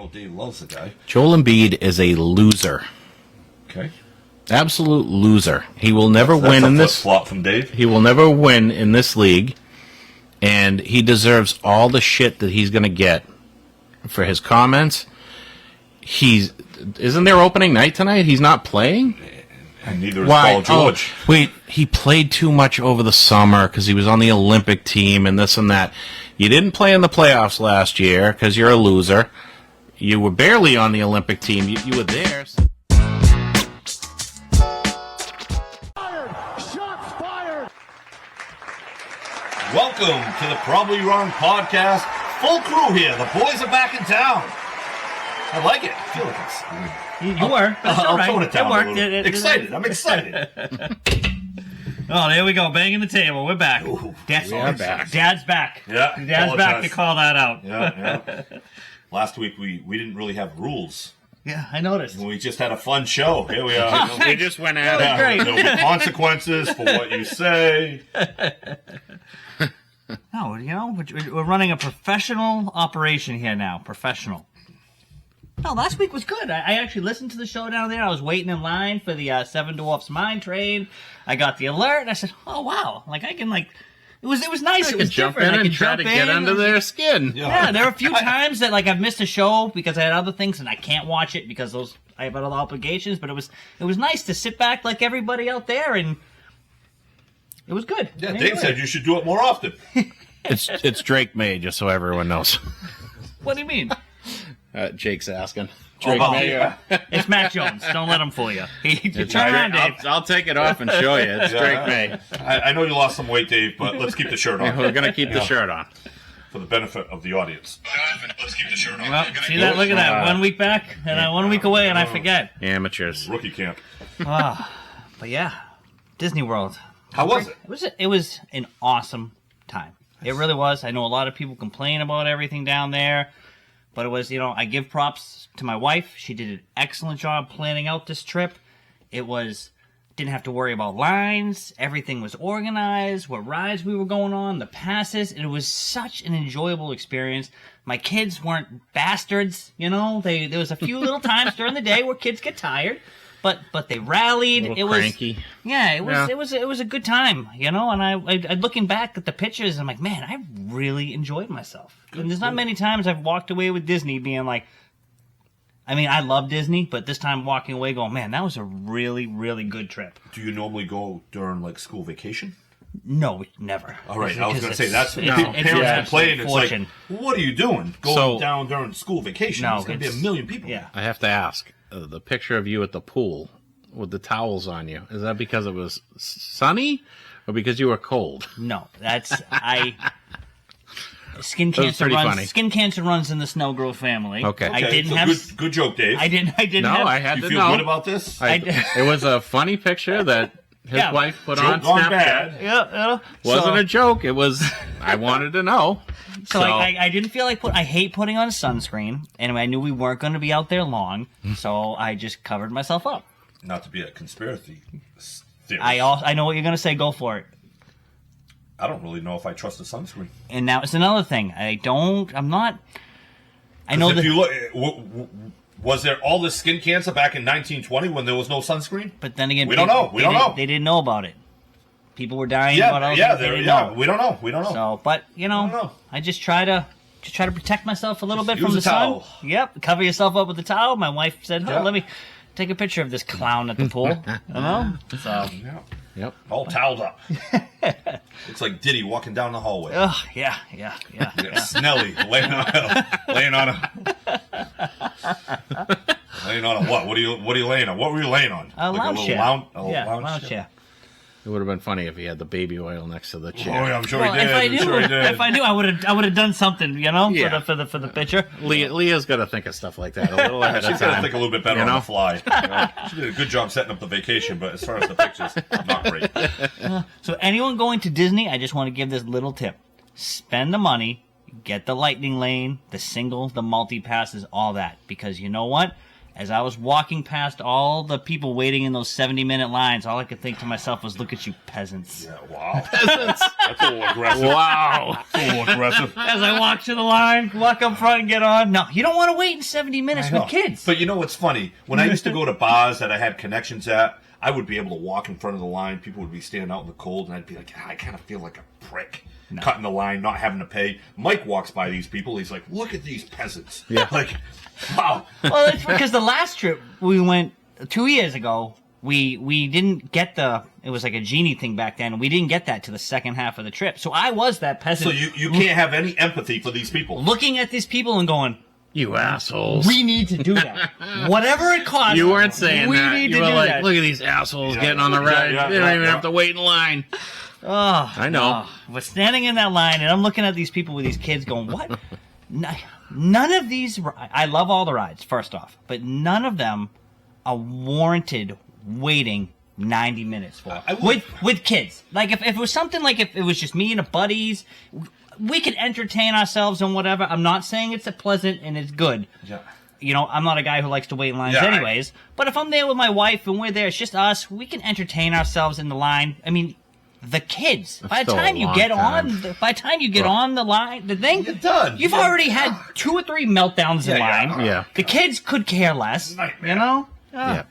know Dave loves the guy. Joel Embiid is a loser. Okay. Absolute loser. He will never win in this. Flop from Dave. He will never win in this league, and he deserves all the shit that he's going to get for his comments. Isn't there opening night tonight? He's not playing? And neither is Paul George. Oh, wait, he played too much over the summer because he was on the Olympic team and this and that. You didn't play in the playoffs last year because you're a loser. You were barely on the Olympic team. You were there. Shots fired! Welcome to the Probably Wrong podcast. Full crew here. The boys are back in town. I like it. I feel like it's... You were. That's all right. Tone it down worked. a little. Excited. I'm excited. Oh, there we go. Banging the table. We're back. Ooh, Dad's back. Dad's back. Yeah. Dad's back to call that out. Yeah. Last week we didn't really have rules. Yeah, I noticed. We just had a fun show. Here we are. We just went at That was it. great. There'll be consequences for what you say. No, we're running a professional operation here now. Professional. No, last week was good. I actually listened to the show down there. I was waiting in line for the Seven Dwarfs Mine Train. I got the alert, and I said, "Oh wow! Like I can like." It was nice. It was jump different. in I and could try jump to get in. under their skin. Yeah, there were a few times that like I've missed a show because I had other things and I can't watch it because I have other obligations. But it was nice to sit back like everybody out there, and it was good. Yeah, Dave said you should do it more often. It's Drake May, just so everyone knows. What do you mean? Jake's asking. Drake May. It's Matt Jones. Don't let him fool you. Turn It's around, Drake- Dave. I'll take it off and show you. It's Drake May. I know you lost some weight, Dave, but let's keep the shirt on. We're going to keep the shirt on. For the benefit of the audience. Let's keep the shirt on. Well, see that? Look at that. 1 week back and 1 week away, and I forget. Amateurs. Rookie camp. But yeah, Disney World. How was it? It was an awesome time. It really was. I know a lot of people complain about everything down there, but it was, I give props to my wife. She did an excellent job planning out this trip. Didn't have to worry about lines. Everything was organized, what rides we were going on, the passes. It was such an enjoyable experience. My kids weren't bastards, there was a few little times during the day where kids get tired. But they rallied. It was cranky. Yeah, it was a good time, And I looking back at the pictures, I'm like, man, I really enjoyed myself. And there's not many times I've walked away with Disney being like, I mean, I love Disney, but this time walking away going, man, that was a really, really good trip. Do you normally go during school vacation? No, never. All right, I was going to say that's it's parents complain. It's like, fortune. what are you doing? Going down during school vacation? No, There's going to be a million people. Yeah. I have to ask, the picture of you at the pool with the towels on you, is that because it was sunny or because you were cold? No, Skin cancer runs in the Snowgrove family. Okay. I didn't have good joke, Dave. I didn't No, have I had You to feel know. good about this? It was a funny picture that his wife put on Joke gone Snapchat. bad. Yeah. Wasn't a joke. It was. I wanted to know. So I didn't feel like I hate putting on sunscreen, and I knew we weren't going to be out there long, so I just covered myself up. Not to be a conspiracy theorist. I know what you're going to say. Go for it. I don't really know if I trust the sunscreen. And now it's another thing. I'm not. I know if that. you look, was there all this skin cancer back in 1920 when there was no sunscreen? But then again, we don't know. We don't know. They didn't know about it. People were dying. Yeah, about yeah, they didn't know. we don't know. We don't know. So, but know. I just try to protect myself a little bit use from the a sun. towel. Yep, cover yourself up with the towel. My wife said, Yeah. let me take a picture of this clown at the pool. So. Yep. All toweled up. Looks like Diddy walking down the hallway. Oh, yeah. Snelly laying on a what? What are you laying on? What were you laying on? A lounge chair. Lounge chair. It would have been funny if he had the baby oil next to the Oh, chair. yeah, I'm sure Well, he did. if I knew, I would have done something, Yeah. for the picture. Leah's got to think of stuff like that a little ahead She's of got to time. think a little bit better on the fly. She did a good job setting up the vacation, but as far as the pictures, not great. So anyone going to Disney, I just want to give this little tip. Spend the money, get the lightning lane, the singles, the multi-passes, all that. Because you know what? as I was walking past all the people waiting in those 70-minute lines, all I could think to myself was, look at you peasants. Yeah, wow. Peasants. That's a little aggressive. Wow. That's a little aggressive. As I walk to the line, walk up front and get on. No, you don't want to wait in 70 minutes with kids. But you know what's funny? When I used to go to bars that I had connections at, I would be able to walk in front of the line. People would be standing out in the cold, and I'd be like, I kind of feel like a prick. Cutting the line, not having to pay. Mike walks by these people. He's like, look at these peasants. Yeah. Like, wow. Well, it's because the last trip we went 2 years ago, we didn't get it was like a genie thing back then. We didn't get that to the second half of the trip. So I was that peasant. So you can't have any empathy for these people. Looking at these people and going, You assholes. we need to do that. Whatever it costs. You weren't saying we that. need You to were do like, that. look at these assholes getting on the ride. They don't even have to wait in line. Oh, I know. But standing in that line, and I'm looking at these people with these kids going, what? None of these, I love all the rides, first off, but none of them are warranted waiting 90 minutes for. With kids. Like, if it was something like if it was just me and the buddies, we could entertain ourselves and whatever. I'm not saying it's a pleasant and it's good. Yeah. You know, I'm not a guy who likes to wait in lines anyways. But if I'm there with my wife and we're there, it's just us, we can entertain ourselves in the line. I mean, the kids. By the time you get on the line, the thing, you're done. You've already had 2 or 3 meltdowns in line. Yeah. The kids could care less. Nightmare. You know? Yeah.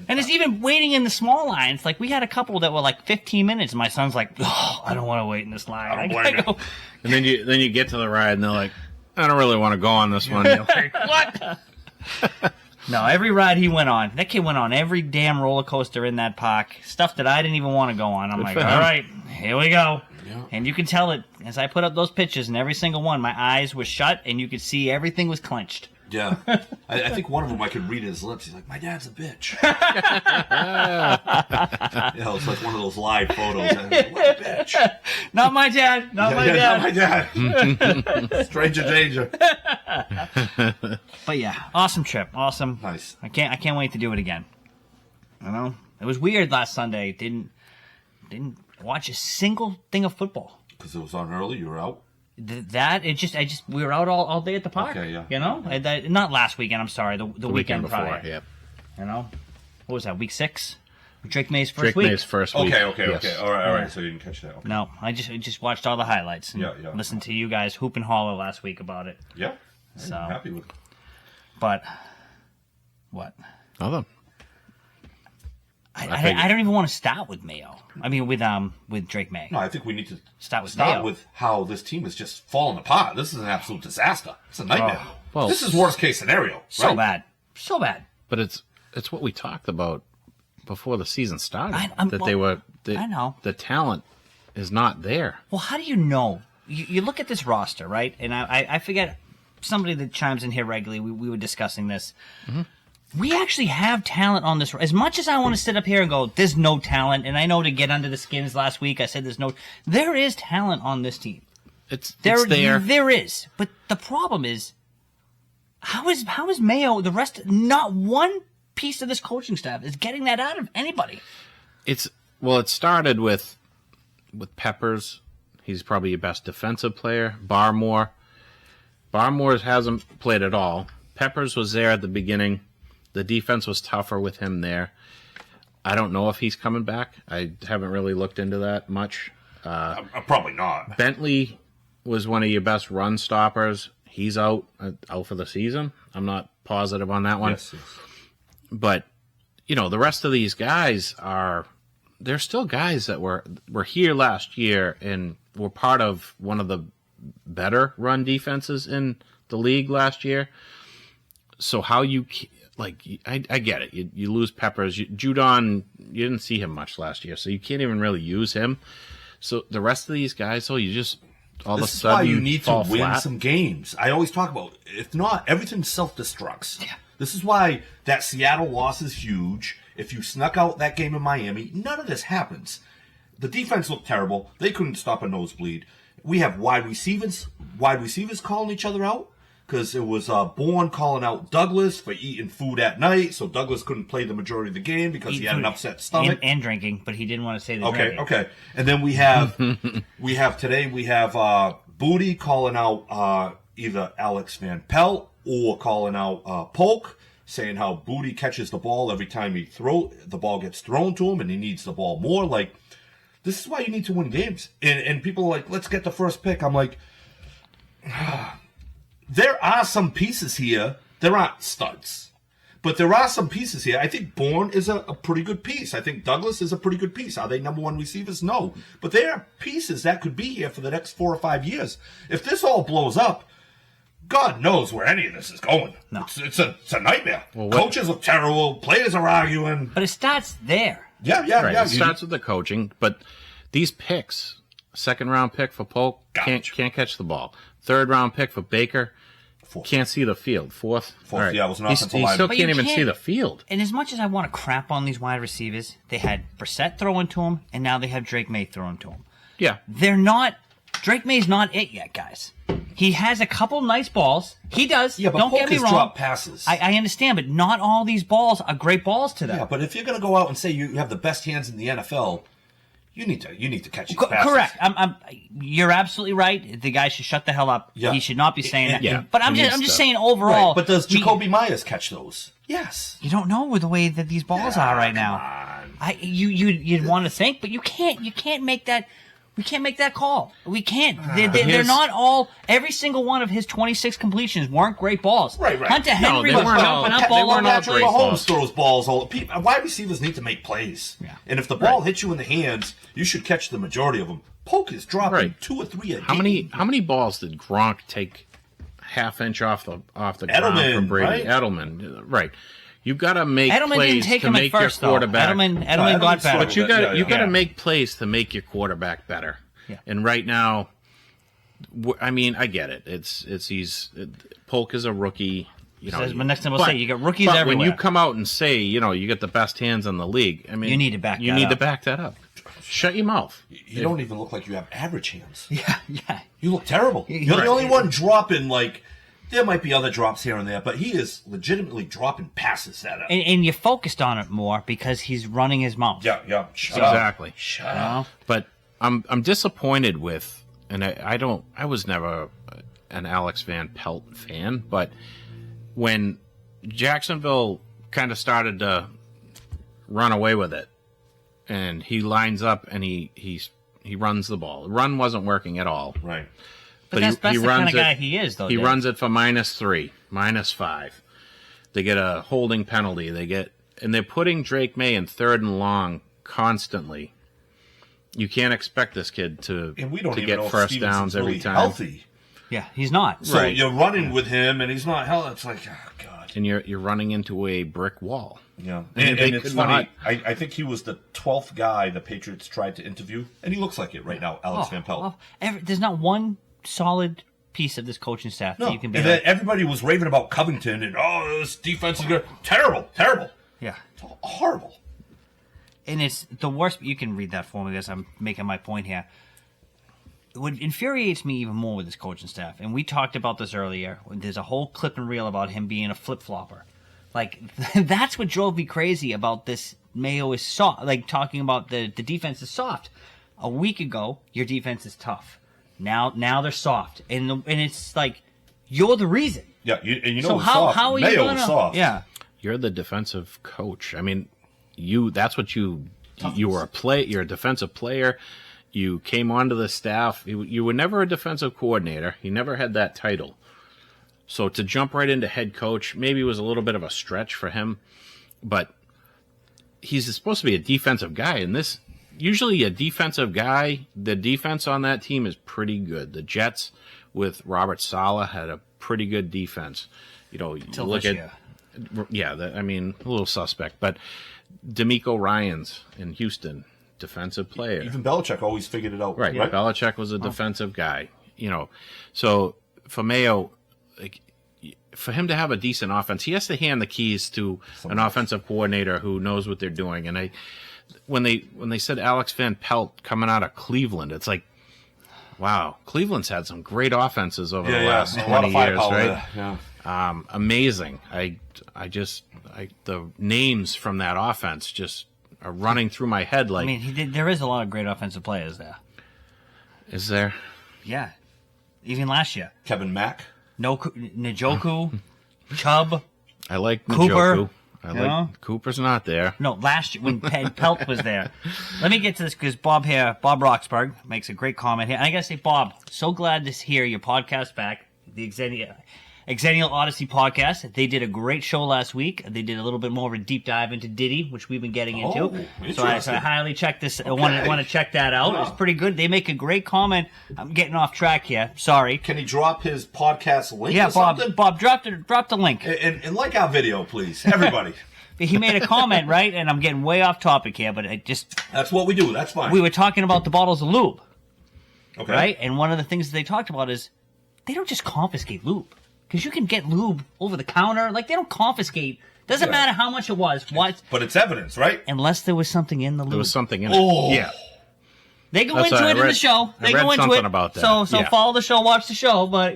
And it's even waiting in the small lines. Like, we had a couple that were like 15 minutes, and my son's like, oh, I don't want to wait in this line. I don't blame you. And then you get to the ride, and they're like, I don't really want to go on this one. You're like, what? No, every ride he went on, that kid went on every damn roller coaster in that park. Stuff that I didn't even want to go on. I'm like, all right, here we go. Yeah. And you can tell it as I put up those pictures, and every single one, my eyes were shut, and you could see everything was clenched. Yeah. I think one of them I could read his lips. He's like, my dad's a bitch. It's like one of those live photos. What a bitch. Not my dad. Not my dad. Not my dad. Stranger danger. But yeah, awesome trip. Awesome. Nice. I can't wait to do it again. You know? It was weird last Sunday. Didn't watch a single thing of football. Because it was on early, you were out? We were out all day at the park. Okay, yeah. You know? Not last weekend, I'm sorry. The weekend before, prior. yep. You know? What was that, week 6? Drake May's first week? Drake May's first week. Okay. All right. So you didn't catch that. Okay. No, I just watched all the highlights and listened to you guys hoop and holler last week about it. Yeah. So I'm happy with it. But, what? Nothing. I don't even want to start with Mayo. I mean, with Drake May. No, I think we need to start Mayo. with how this team is just falling apart. This is an absolute disaster. It's a nightmare. Well, this is worst case scenario. So bad. But it's what we talked about before the season started. I know. The talent is not there. Well, how do you know? You look at this roster, right? And I forget, somebody that chimes in here regularly, we were discussing this. Mm-hmm. We actually have talent on this. As much as I want to sit up here and go, there's no talent, and I know to get under the skins last week, I said there is talent on this team. It's there. There is. But the problem is, how is Mayo, the rest, not one piece of this coaching staff is getting that out of anybody? It started with Peppers. He's probably your best defensive player. Barmore hasn't played at all. Peppers was there at the beginning. The defense was tougher with him there. I don't know if he's coming back. I haven't really looked into that much. Probably not. Bentley was one of your best run stoppers. He's out for the season. I'm not positive on that one. Yes. But, the rest of these guys they're still guys that were here last year and were part of one of the better run defenses in the league last year. So how I get it. You lose Peppers. Judon, you didn't see him much last year, so you can't even really use him. So the rest of these guys, you just all of a sudden this is why you need to win flat. some games. I always talk about, if not, everything self-destructs. Yeah. This is why that Seattle loss is huge. If you snuck out that game in Miami, none of this happens. The defense looked terrible. They couldn't stop a nosebleed. We have wide receivers calling each other out. Because it was Bourne calling out Douglas for eating food at night, so Douglas couldn't play the majority of the game because he had an upset stomach and drinking, but he didn't want to say the drinking. Okay. And then we have Booty calling out either Alex Van Pelt or calling out Polk saying how Booty catches the ball every time the ball gets thrown to him, and he needs the ball more. Like, this is why you need to win games. And people are like, let's get the first pick. I'm like, there are some pieces here. There aren't studs. But there are some pieces here. I think Bourne is a pretty good piece. I think Douglas is a pretty good piece. Are they number one receivers? No. But there are pieces that could be here for the next 4 or 5 years. If this all blows up, God knows where any of this is going. No. It's a nightmare. Well, coaches look terrible. Players are arguing. But it starts there. Yeah. It starts with the coaching. But these picks, second-round pick for Polk, can't catch the ball. Third-round pick for Baker, can't see the field. Fourth, right. Yeah, it was an offensive line. He still can't even see the field. And as much as I want to crap on these wide receivers, they had Brissett throwing to him, and now they have Drake May throwing to him. Yeah. They're not... Drake May's not it yet, guys. He has a couple nice balls. He does. Yeah, but don't Polk get me has wrong. dropped passes. I understand, but not all these balls are great balls to them. Yeah, but if you're going to go out and say you have the best hands in the NFL... You need to catch these passes. Correct. You're absolutely right. The guy should shut the hell up. Yeah. He should not be saying that. Yeah. But I'm just saying overall. Right. But does Jacoby Myers catch those? Yes. You don't know with the way that these balls are right now. You'd want to think, but you can't. You can't make that. We can't make that call. We can't. They're not all. Every single one of his 26 completions weren't great balls. Right. Hunter Henry was jumping up all over. Patrick Mahomes throws balls all. Wide receivers need to make plays. Yeah. And if the ball hits you in the hands, you should catch the majority of them. Polk is dropping 2 or 3 a game. How many balls did Gronk take half-inch off the ground from Brady? Right? Edelman, right. You got to make Edelman plays didn't take to him make at first, your quarterback. Edelman got better. But you got to make plays to make your quarterback better. Yeah. And right now, I mean, I get it. Polk is a rookie. But next time we'll say you got rookies everywhere. When you come out and say, you get the best hands in the league, I mean, you need to back that up. Shut your mouth. You don't even look like you have average hands. Yeah. You look terrible. You're the only one dropping, there might be other drops here and there, but he is legitimately dropping passes at him. And you focused on it more because he's running his mouth. Yeah. Exactly. Shut up. But I'm disappointed with, and I was never an Alex Van Pelt fan, but when Jacksonville kind of started to run away with it, and he lines up and he runs the ball. The run wasn't working at all. Right. But that's the kind of guy he is, though. He runs it for -3, -5. They get a holding penalty. And they're putting Drake May in 3rd and long constantly. You can't expect this kid to get first downs every time. Healthy. Yeah, he's not. So you're running with him, and he's not healthy. It's like, oh God. And you're running into a brick wall. Yeah, and it's funny. I think he was the 12th guy the Patriots tried to interview, and he looks like it right now, Alex Van Pelt. There's not one solid piece of this coaching staff that you can be. And then everybody was raving about Covington, and this defense is good. Terrible. Yeah, it's horrible. And it's the worst. You can read that for me because I'm making my point here. What infuriates me even more with this coaching staff, and we talked about this earlier, there's a whole clip and reel about him being a flip-flopper. That's what drove me crazy about this. Mayo is soft. Talking about the defense is soft. A week ago, your defense is tough. Now they're soft. And it's like, you're the reason. Yeah, and so how are you Mayo gonna, was soft. Yeah. You're the defensive coach. I mean, that's what you were you're a defensive player. You came onto the staff. You were never a defensive coordinator. You never had that title. So to jump right into head coach maybe was a little bit of a stretch for him, but he's supposed to be a defensive guy. And usually a defensive guy, the defense on that team is pretty good. The Jets with Robert Saleh had a pretty good defense. Look at, a little suspect, but D'Amico Ryans in Houston, defensive player. Even Belichick always figured it out. Right? Belichick was a defensive guy. So for Mayo, for him to have a decent offense, he has to hand the keys to an offensive coordinator who knows what they're doing. And when they said Alex Van Pelt coming out of Cleveland, it's like, wow, Cleveland's had some great offenses over the last 20 years, right? Yeah. Amazing. The names from that offense just are running through my head. There is a lot of great offensive players there. Is there? Yeah. Even last year. Kevin Mack. Njoku, Chubb. I like Cooper, Njoku. Cooper's not there. No, last year when Pelt was there. Let me get to this because Bob Roxburgh makes a great comment here. And I gotta say, Bob, so glad to hear your podcast back, the Exennial Odyssey podcast. They did a great show last week. They did a little bit more of a deep dive into Diddy, which we've been getting into. So I highly check this. Okay. I want to check that out. It's pretty good. They make a great comment. I'm getting off track here. Sorry. Can he drop his podcast link? Yeah, or something? Bob, drop the link. And like our video, please, everybody. He made a comment, right? And I'm getting way off topic here, but that's what we do. That's fine. We were talking about the bottles of lube. Okay. Right? And one of the things that they talked about is they don't just confiscate lube. Because you can get lube over the counter. Like, they don't confiscate. Doesn't matter how much it was. What? But it's evidence, right? Unless there was something in the lube. There was something in it. Oh. Yeah. They go into it in the show. They go into it. About that. So follow the show, watch the show. But,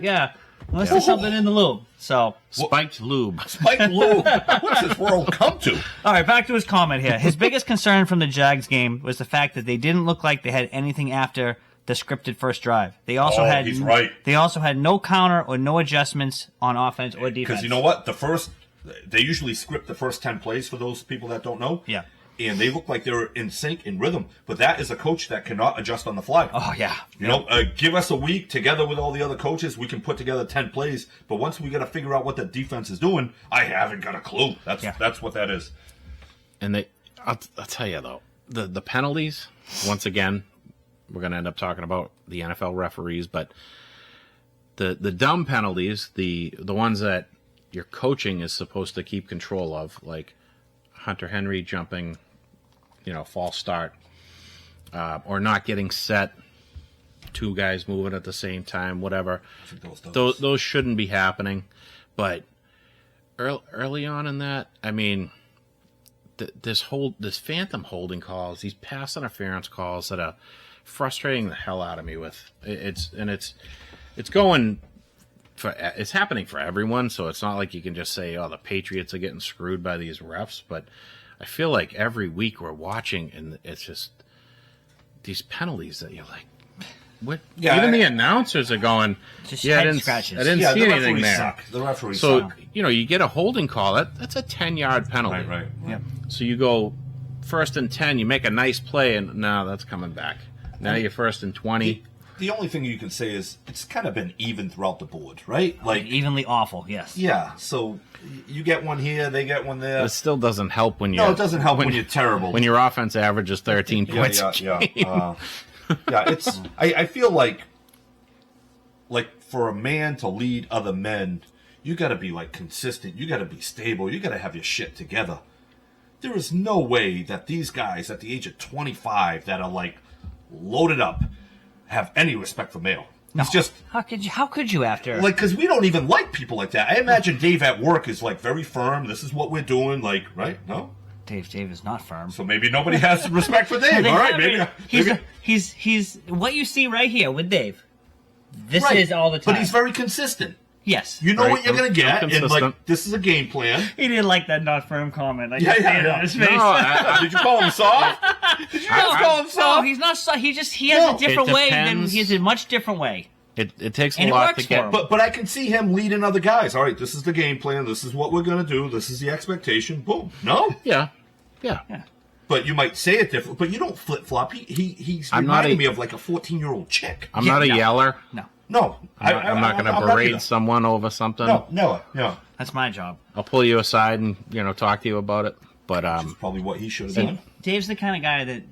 unless there's something in the lube. So Spiked lube. Spiked lube. What's this world come to? All right, back to his comment here. His biggest concern from the Jags game was the fact that they didn't look like they had anything after the scripted first drive. They also had he's right. They also had no counter or no adjustments on offense or defense. Because you know what? They usually script the first 10 plays for those people that don't know. Yeah. And they look like they're in sync, in rhythm. But that is a coach that cannot adjust on the fly. Oh, yeah. Give us a week together with all the other coaches. We can put together 10 plays. But once we got to figure out what the defense is doing, I haven't got a clue. That's what that is. And I'll tell you, though, the penalties, once again, we're going to end up talking about the NFL referees, but the dumb penalties, the ones that your coaching is supposed to keep control of, like Hunter Henry jumping, false start, or not getting set, two guys moving at the same time, whatever. Those shouldn't be happening. But early on in that, I mean, this phantom holding calls, these pass interference calls that are frustrating the hell out of me with it's happening for everyone, so it's not like you can just say, the Patriots are getting screwed by these refs, but I feel like every week we're watching and it's just these penalties that you're like, what? Even the announcers are going, I didn't see anything there. Suck. The referees suck. So you get a holding call, that's a 10-yard penalty. Right. Yep. So you go 1st and 10, you make a nice play, and no, that's coming back. Now you're 1st and 20. The only thing you can say is it's kind of been even throughout the board, right? Like evenly awful, yes. Yeah, so you get one here, they get one there. It still doesn't help when it doesn't help when you're terrible. When your offense averages 13 points. Yeah. It's. I feel like for a man to lead other men, you got to be consistent. You got to be stable. You got to have your shit together. There is no way that these guys at the age of 25 that are loaded up have any respect for Mayo. It's just how could you after because we don't even like people like that. I imagine Dave at work is very firm. This is what we're doing. Right? No. Dave is not firm. So maybe nobody has respect for Dave. All right, maybe he's what you see right here with Dave. This is all the time. But he's very consistent. Yes. You know what you're going to get, and this is a game plan. He didn't like that not firm comment. Yeah. His face. No, did you call him soft? Did you just call him soft? No, he's not soft. He has a different way. He has a much different way. It takes a lot to get. But I can see him leading other guys. All right, this is the game plan. This is what we're going to do. This is the expectation. Boom. No? Yeah. But you might say it different. But you don't flip-flop. He's reminding me of a 14-year-old chick. I'm not a yeller. No. I'm not going to berate someone over something. No. That's my job. I'll pull you aside and talk to you about it. But which is probably what he should have done. Dave's the kind of guy that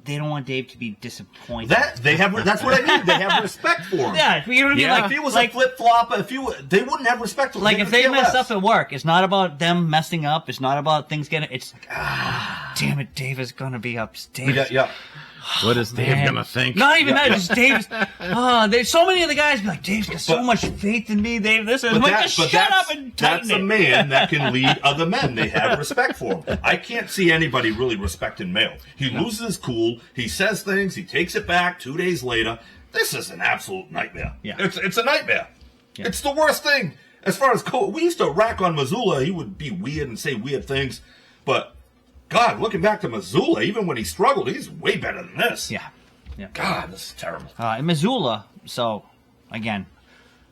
they don't want Dave to be disappointed. That's what I mean. They have respect for him. Yeah, you know what I mean. Yeah. If he was a flip flop, they wouldn't have respect for him. If they mess up at work, it's not about them messing up. It's not about things getting. It's damn it, Dave is gonna be up. Yeah. What is Dave gonna think? Not even that. Just Dave's. There's so many of the guys be like, Dave's got so much faith in me. Dave, this is. Shut up and tighten That's a man that can lead other men. They have respect for him. I can't see anybody really respecting Mayo. He loses his cool. He says things. He takes it back 2 days later. This is an absolute nightmare. Yeah. It's a nightmare. Yeah. It's the worst thing. As far as we used to rack on Missoula. He would be weird and say weird things, but. God, looking back to Missoula, even when he struggled, he's way better than this. Yeah. God, this is terrible. In Missoula, so, again,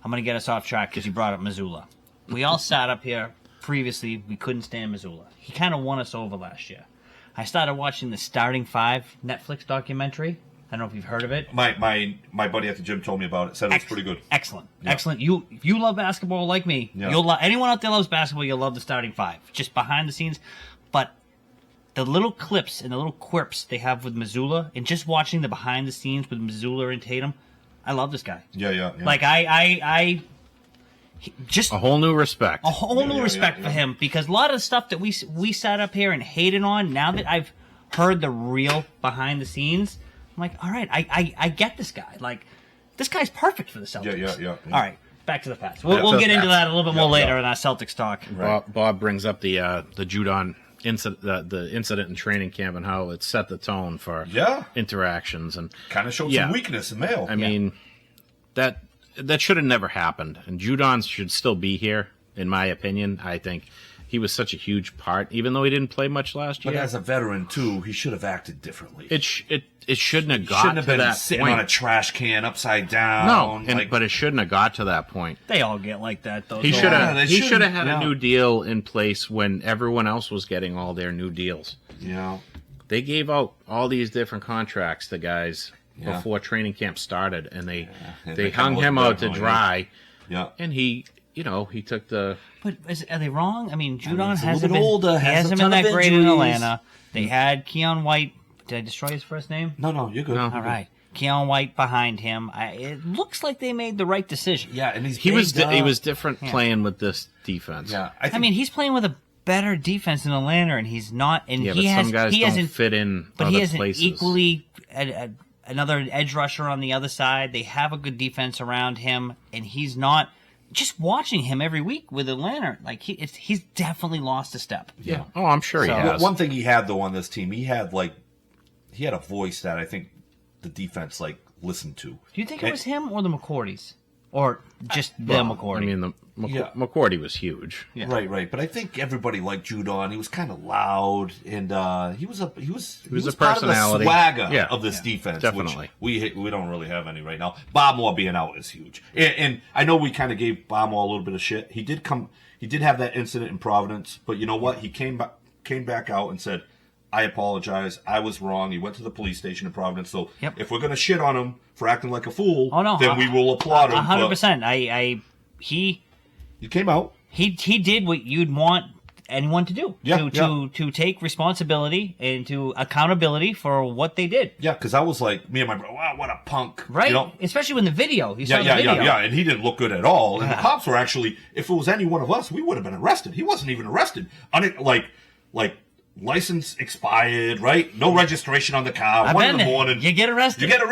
I'm going to get us off track because you brought up Missoula. we all sat up here previously. We couldn't stand Missoula. He kind of won us over last year. I started watching the Starting Five Netflix documentary. I don't know if you've heard of it. My buddy at the gym told me about it. Said it was pretty good. Excellent. Yeah. Excellent. If you love basketball like me, Yeah. you'll love anyone out there loves basketball, you'll love the Starting Five. Just behind the scenes. But the little clips and the little quirks they have with Missoula, and just watching the behind the scenes with Missoula and Tatum, I love this guy. Yeah. Like just A whole new respect. a whole new respect for him, because a lot of the stuff that we sat up here and hated on, now that I've heard the real behind the scenes, I'm like, all right, I get this guy. Like, this guy's perfect for the Celtics. Yeah. All right, back to the Pats. We'll get into that a little bit more later in our Celtics talk. Bob brings up the Judon incident, the incident in training camp, and how it set the tone for interactions, and kind of showed some weakness in Mayo. I mean, that should have never happened, and Judon should still be here, in my opinion. I think he was such a huge part, even though he didn't play much last year. But as a veteran too, he should have acted differently. It shouldn't have got shouldn't have to been that sitting point. on a trash can upside down. No, but it shouldn't have got to that point. They all get like that, though. He should have. they He should have shouldn't, had a new deal in place when everyone else was getting all their new deals. Yeah. They gave out all these different contracts to guys before training camp started, and they hung him out to dry. Yeah. And he took the. But are they wrong? I mean, Judon he's a hasn't little been older, he has a hasn't ton been that of great in injuries. Atlanta. They had Keon White. Did I destroy his first name? No, you're good. No. All right, Keon White behind him. It looks like they made the right decision. Yeah, and He was different playing with this defense. Yeah, I mean, he's playing with a better defense in Atlanta, and he's not. And Yeah, he but has, some guys he don't hasn't fit in But other he has places. an equally another edge rusher on the other side. They have a good defense around him, and he's not. Just watching him every week with Atlanta, like he's definitely lost a step. Yeah. Oh, I'm sure he So- has. One thing he had though on this team, he had a voice that I think the defense listened to. Do you think it was him or the McCourties? Or just the McCourty? I mean, McCourty was huge. Yeah. Right. But I think everybody liked Judon. He was kind of loud, and he was a a part of the personality. swagger of this defense. definitely. Which we don't really have any right now. Bob Moore being out is huge, and I know we kind of gave Bob Moore a little bit of shit. He did have that incident in Providence, but you know what? He came back out and said, I apologize. I was wrong. He went to the police station in Providence. So if we're going to shit on him for acting like a fool, then we will applaud him. 100%. He came out. He did what you'd want anyone to do. To take responsibility and to accountability for what they did. Yeah, because I was like, me and my brother, wow, what a punk. Right. You know? Especially when the video. You saw the video. Yeah. And he didn't look good at all. And the cops were actually, if it was any one of us, we would have been arrested. He wasn't even arrested. Like license expired, right? No registration on the car. 1 in the morning. You get arrested. He got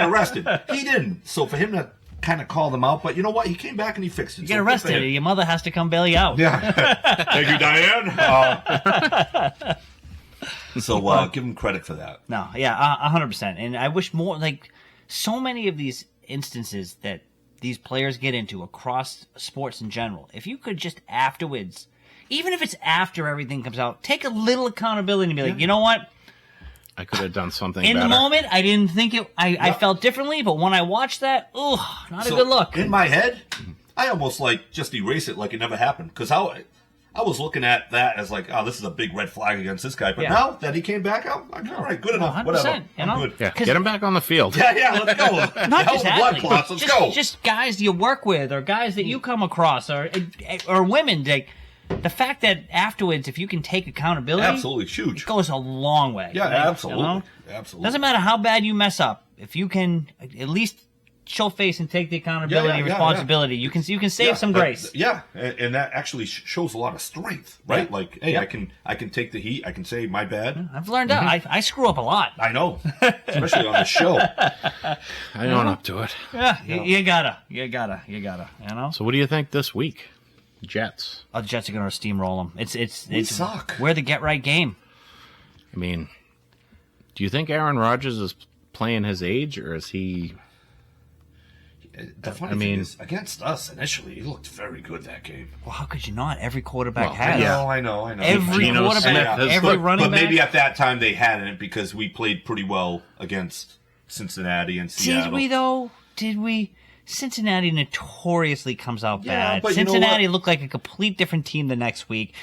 arrested. He didn't. So for him to kind of call them out, but you know what? He came back and he fixed it. You get arrested. Your mother has to come bail you out. Yeah. Thank you, Diane. So give him credit for that. No, yeah, 100%. And I wish more, so many of these instances that these players get into across sports in general, if you could just afterwards, even if it's after everything comes out, take a little accountability and be like, you know what? I could have done something In better. the moment, I didn't think it, I felt differently, but when I watched that, not a good look. In my head, I almost just erase it like it never happened. Because I was looking at that as this is a big red flag against this guy. But now that he came back out, I'm all right, good enough, 100%, whatever. I'm good. Yeah, get him back on the field. Yeah, let's go. Not just blood athletes, clots, let's go. just guys you work with or guys that you come across or women. The fact that afterwards, if you can take accountability, Absolutely huge. it goes a long way. Yeah, absolutely. You know? Absolutely. Doesn't matter how bad you mess up. If you can at least show face and take the accountability and responsibility, you can save some grace. And that actually shows a lot of strength, right? Yeah. I can take the heat. I can say my bad. I've learned that. I screw up a lot. I know, especially on the show. I own up to it. Yeah, you gotta. You know. So what do you think this week? Jets. Oh, the Jets are gonna steamroll them. It's suck. We're the get right game. I mean, do you think Aaron Rodgers is playing his age, or is he? The funny thing is, against us initially, he looked very good that game. Well, how could you not? Every quarterback has. I know. Every Geno quarterback, Smith has- every running but back. maybe at that time they hadn't because we played pretty well against Cincinnati and Seattle. Did we though? Did we? Cincinnati notoriously comes out bad. but you know Cincinnati what? looked like a complete different team the next week.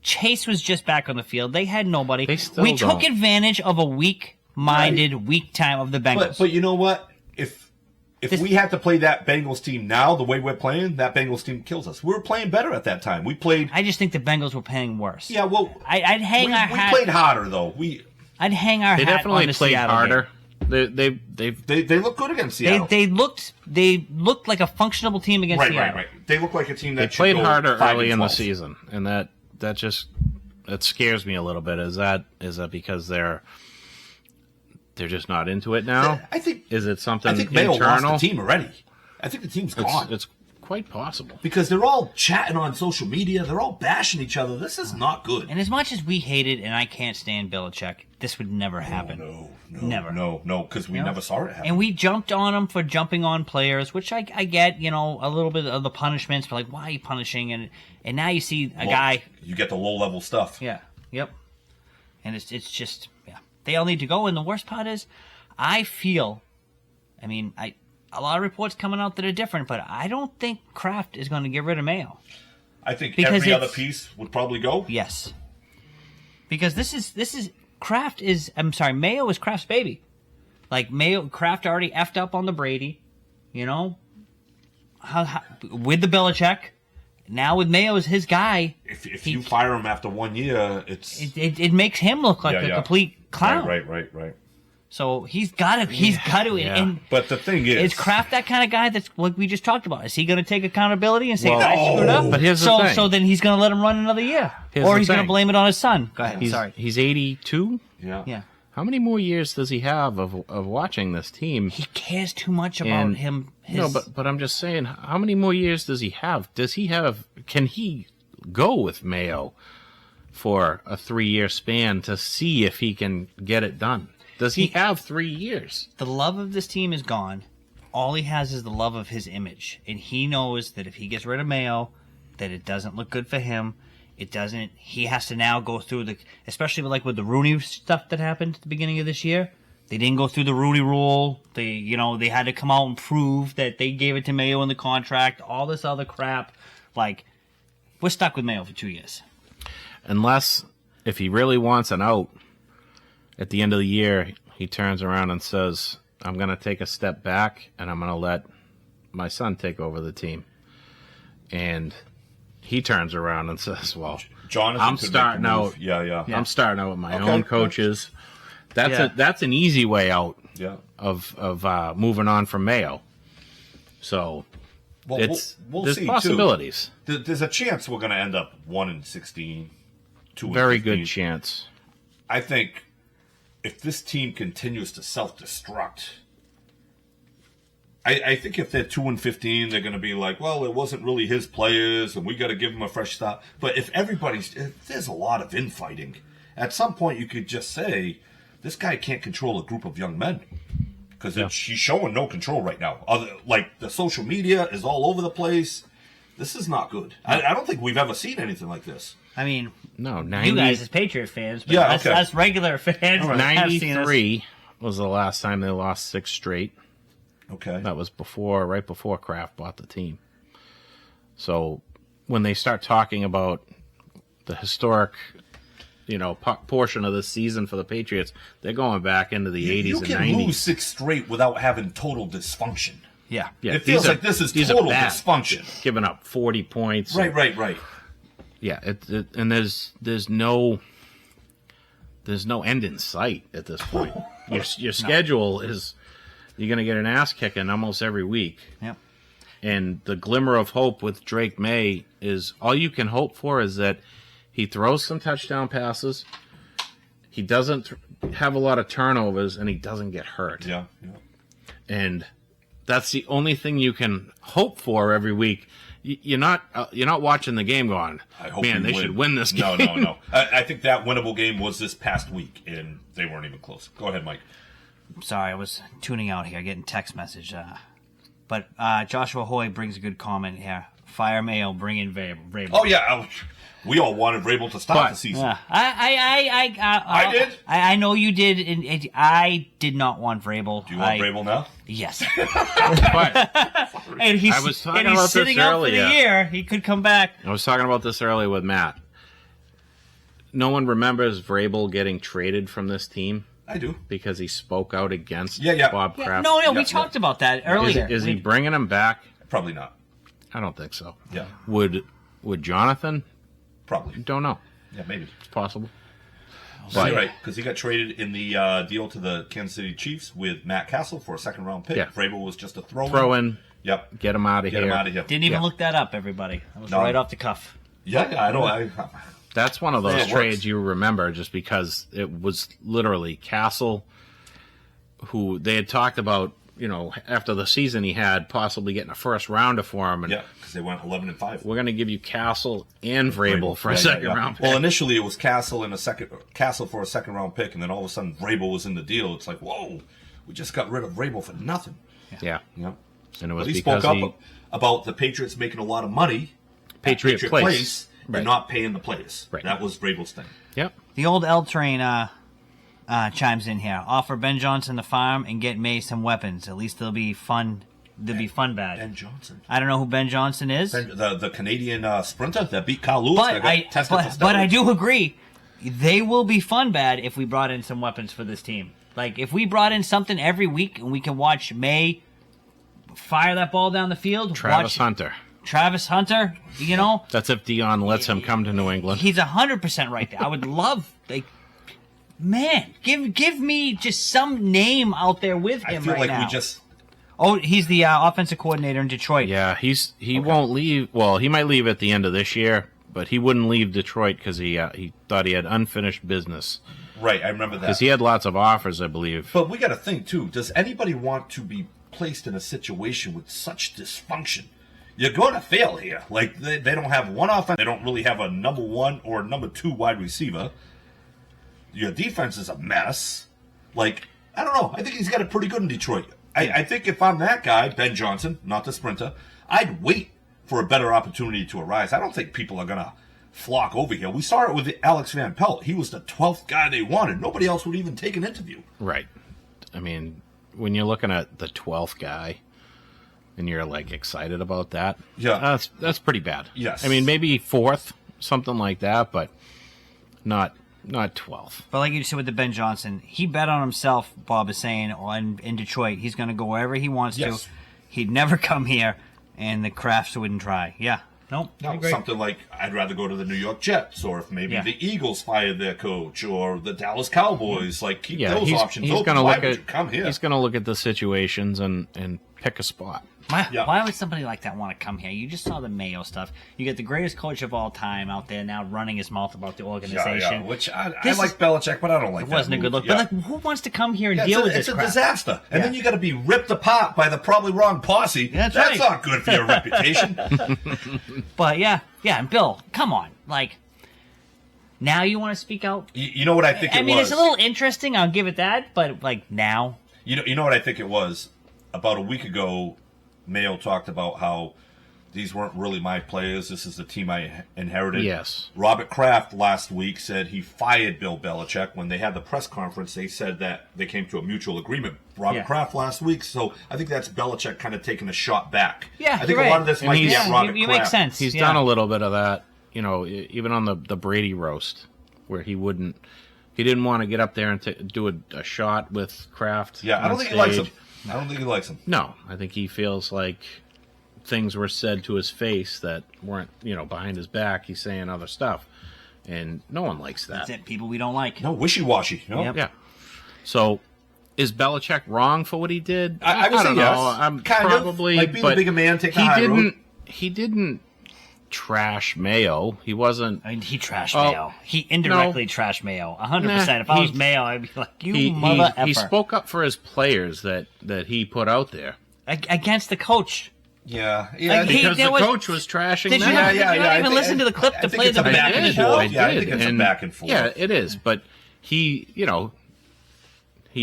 Chase was just back on the field. They had nobody. They still We took don't. advantage of a weak-minded, weak time of the Bengals. But you know what? If we had to play that Bengals team now, the way we're playing, that Bengals team kills us. We were playing better at that time. We played. I just think the Bengals were playing worse. Yeah, well, I'd hang our we hat. played harder though. I'd hang our They hat on definitely the played Seattle harder. game. They look good against Seattle. They looked like a functionable team against right, Seattle. right. They look like a team that They played should go harder 5 early and in the 12. season, and that scares me a little bit. Is that because they're just not into it now? I think. Is it something I think Mayo internal? lost the team already. I think the team's gone. It's quite possible. Because they're all chatting on social media. They're all bashing each other. This is not good. And as much as we hated, and I can't stand Belichick, this would never happen. Never. No, because we You know? never saw it happen. And we jumped on him for jumping on players, which I get, a little bit of the punishments, but like, why are you punishing? And now you see a guy. You get the low-level stuff. Yeah, yep. And it's just, yeah. They all need to go. And the worst part is, I feel, a lot of reports coming out that are different, but I don't think Kraft is going to get rid of Mayo. I think Because every other it's- piece would probably go. Yes. Because this is Kraft is, Mayo is Kraft's baby. Like, Kraft already effed up on the Brady, with the Belichick. Now with Mayo as his guy, If you fire him after 1 year, it's... it makes him look like a complete clown. Right. So he's got to, Yeah. and But the thing is... is Kraft that kind of guy that's like we just talked about? Is he going to take accountability and say, Well, I screwed up? but here's the so, thing. So then he's going to let him run another year. Here's Or the he's going to thing. blame it on his son. Go ahead. He's, Sorry. He's 82. Yeah. How many more years does he have of watching this team? He cares too much about And- him. No, but I'm just saying, how many more years does he have? Can he go with Mayo for a 3-year span to see if he can get it done? Does he have 3 years? The love of this team is gone. All he has is the love of his image. And he knows that if he gets rid of Mayo, that it doesn't look good for him. It doesn't. He has to now go through especially with the Rooney stuff that happened at the beginning of this year. They didn't go through the Rooney rule. They had to come out and prove that they gave it to Mayo in the contract. All this other crap. Like, we're stuck with Mayo for 2 years. Unless, if he really wants an out, at the end of the year, he turns around and says, I'm going to take a step back, and I'm going to let my son take over the team. And he turns around and says, well, Jonathan I'm could starting make a move. out. Yeah. I'm starting out with my Okay. own coaches. Yeah. That's an easy way out Yeah. of moving on from Mayo. So Well, we'll there's see, possibilities. too. There's a chance we're going to end up 1-16, 2-15. Very good chance. I think if this team continues to self-destruct, I think if they're 2-15, they're going to be like, well, it wasn't really his players, and we got to give him a fresh start. But if there's a lot of infighting, at some point you could just say, this guy can't control a group of young men. Because he's showing no control right now. Like, the social media is all over the place. This is not good. I don't think we've ever seen anything like this. No, You guys as Patriot fans, but Yeah, us, okay. us regular fans have seen us. 93 was the last time they lost 6 straight. Okay. That was right before Kraft bought the team. So when they start talking about the historic, portion of the season for the Patriots, they're going back into the 80s You and can 90s. lose 6 straight without having total dysfunction. Yeah. Yeah, It feels like this is total bad. dysfunction. Giving up 40 points. Right. Yeah, and there's no end in sight at this point. Your schedule is, you're going to get an ass kicking almost every week. Yep. And the glimmer of hope with Drake May is, all you can hope for is that he throws some touchdown passes, he doesn't have a lot of turnovers, and he doesn't get hurt. Yeah. And that's the only thing you can hope for every week. You're not watching the game going, I hope man, we they win. should win this game. No. I think that winnable game was this past week, and they weren't even close. Go ahead, Mike. Sorry, I was tuning out here, getting text message. But Joshua Hoy brings a good comment here. Fire Mayo, bring in Vrabel. Oh yeah, we all wanted Vrabel to stop the season. Yeah, I did. I know you did, and I did not want Vrabel. Do you want Vrabel now? Yes. But And he's, I was talking and he's about sitting this out for the earlier. year. He could come back. I was talking about this earlier with Matt. No one remembers Vrabel getting traded from this team I do. because he spoke out against Yeah. Bob Yeah, Kraft. no, we Yeah, talked about that earlier. Is he bringing him back? Probably not. I don't think so. Yeah. Would Jonathan? Probably. Don't know. Yeah, maybe. It's possible. So you're right, because he got traded in the deal to the Kansas City Chiefs with Matt Castle for a second-round pick. Yeah. Vrabel was just a throw-in. Throw in, Yep. get him out of Get here. him out of here. Didn't even Yeah. look that up, everybody. That was No. right off the cuff. Yeah, I know. That's one of those Yeah, it trades works. you remember just because it was literally Castle, who they had talked about, after the season he had, possibly getting a first rounder for him. And Yeah, because they went 11-5. we're going to give you Castle and Vrabel for a second round pick. Well, initially it was Castle for a second round pick, and then all of a sudden Vrabel was in the deal. It's like, whoa, we just got rid of Vrabel for nothing. Yeah. Yeah. And it was But he because spoke up about the Patriots making a lot of money at Patriot Place. and Right. not paying the players. Right. That was Vrabel's thing. Yep. The old L train chimes in here. Offer Ben Johnson the farm and get May some weapons. At least they'll be fun. They'll be fun bad. Ben Johnson. I don't know who Ben Johnson is, The Canadian sprinter that beat Kyle Lewis. but that got tested for but I steroids. do agree. They will be fun bad if we brought in some weapons for this team. Like if we brought in something every week and we can watch May fire that ball down the field. Travis watch Hunter. Travis Hunter. That's if Dion lets him come to New England. He's 100% right there. I would love, man, give me just some name out there with I him feel right like now. we just. Oh, he's the offensive coordinator in Detroit. Yeah, he won't leave. Well, he might leave at the end of this year, but he wouldn't leave Detroit because he thought he had unfinished business. Right, I remember that. Because he had lots of offers, I believe. But we got to think, too. Does anybody want to be placed in a situation with such dysfunction? You're going to fail here. Like, they don't have one offense. They don't really have a number one or number two wide receiver. Your defense is a mess. Like, I don't know. I think he's got it pretty good in Detroit. I think if I'm that guy, Ben Johnson, not the sprinter, I'd wait for a better opportunity to arise. I don't think people are going to flock over here. We saw it with Alex Van Pelt. He was the 12th guy they wanted. Nobody else would even take an interview. Right. I mean, when you're looking at the 12th guy and you're, excited about that, Yeah. that's pretty bad. Yes. I mean, maybe 4th, something like that, but not 12th. But like you said with the Ben Johnson, he bet on himself, Bob is saying, in Detroit. He's going to go wherever he wants Yes. to. He'd never come here, and the Crafts wouldn't try. Yeah. Nope. I No, agree. something like I'd rather go to the New York Jets, or if maybe Yeah. the Eagles fired their coach, or the Dallas Cowboys. Keep Yeah, those he's options going open. to Why look would at you come here? he's going to look at the situations and pick a spot. Yeah. Why would somebody like that want to come here? You just saw the Mayo stuff. You get the greatest coach of all time out there now running his mouth about the organization. Which I This like Belichick, but I don't like It that wasn't a good move. look. But who wants to come here and Yeah, deal with it's this a crap? disaster. And Yeah. then you got to be ripped apart by the probably wrong posse. That's That's right. not good for your reputation. But yeah, and Bill, come on, now you want to speak out? You know what I think I it mean, was? it's a little interesting. I'll give it that. But now, You know what I think it was? About a week ago, Mayo talked about how these weren't really my players. This is the team I inherited. Yes. Robert Kraft last week said he fired Bill Belichick. When they had the press conference, they said that they came to a mutual agreement. Robert Kraft last week. So I think that's Belichick kind of taking a shot back. Yeah, I think you're a lot right. of this And might be he's- at Robert you Kraft. make sense. He's Yeah. done a little bit of that, even on the Brady roast, where he didn't want to get up there and do a shot with Kraft. Yeah, I on don't think he likes stage. him. I don't think he likes him. No, I think he feels like things were said to his face that weren't, behind his back. He's saying other stuff, and no one likes that. that's it. People we don't like. No, wishy-washy. No? Yep. Yeah. So, is Belichick wrong for what he did? I would say don't yes. know. I'm Kind of. probably Like being but the bigger man, take the he high didn't. road. He didn't trash Mayo. He wasn't. I mean, he trashed Oh, Mayo. He indirectly trashed Mayo. 100%. If I was he- Mayo, I'd be like, you He mother effer. spoke up for his players that he put out there Against the coach. Yeah. Like, because there the was- coach was trashing Did you them. not- Yeah, did you not I even think- listen to the clip I to think play it's the a back beginning and of the show? forth. Yeah, I did, think it's a and- back and forth. Yeah, it is. But he's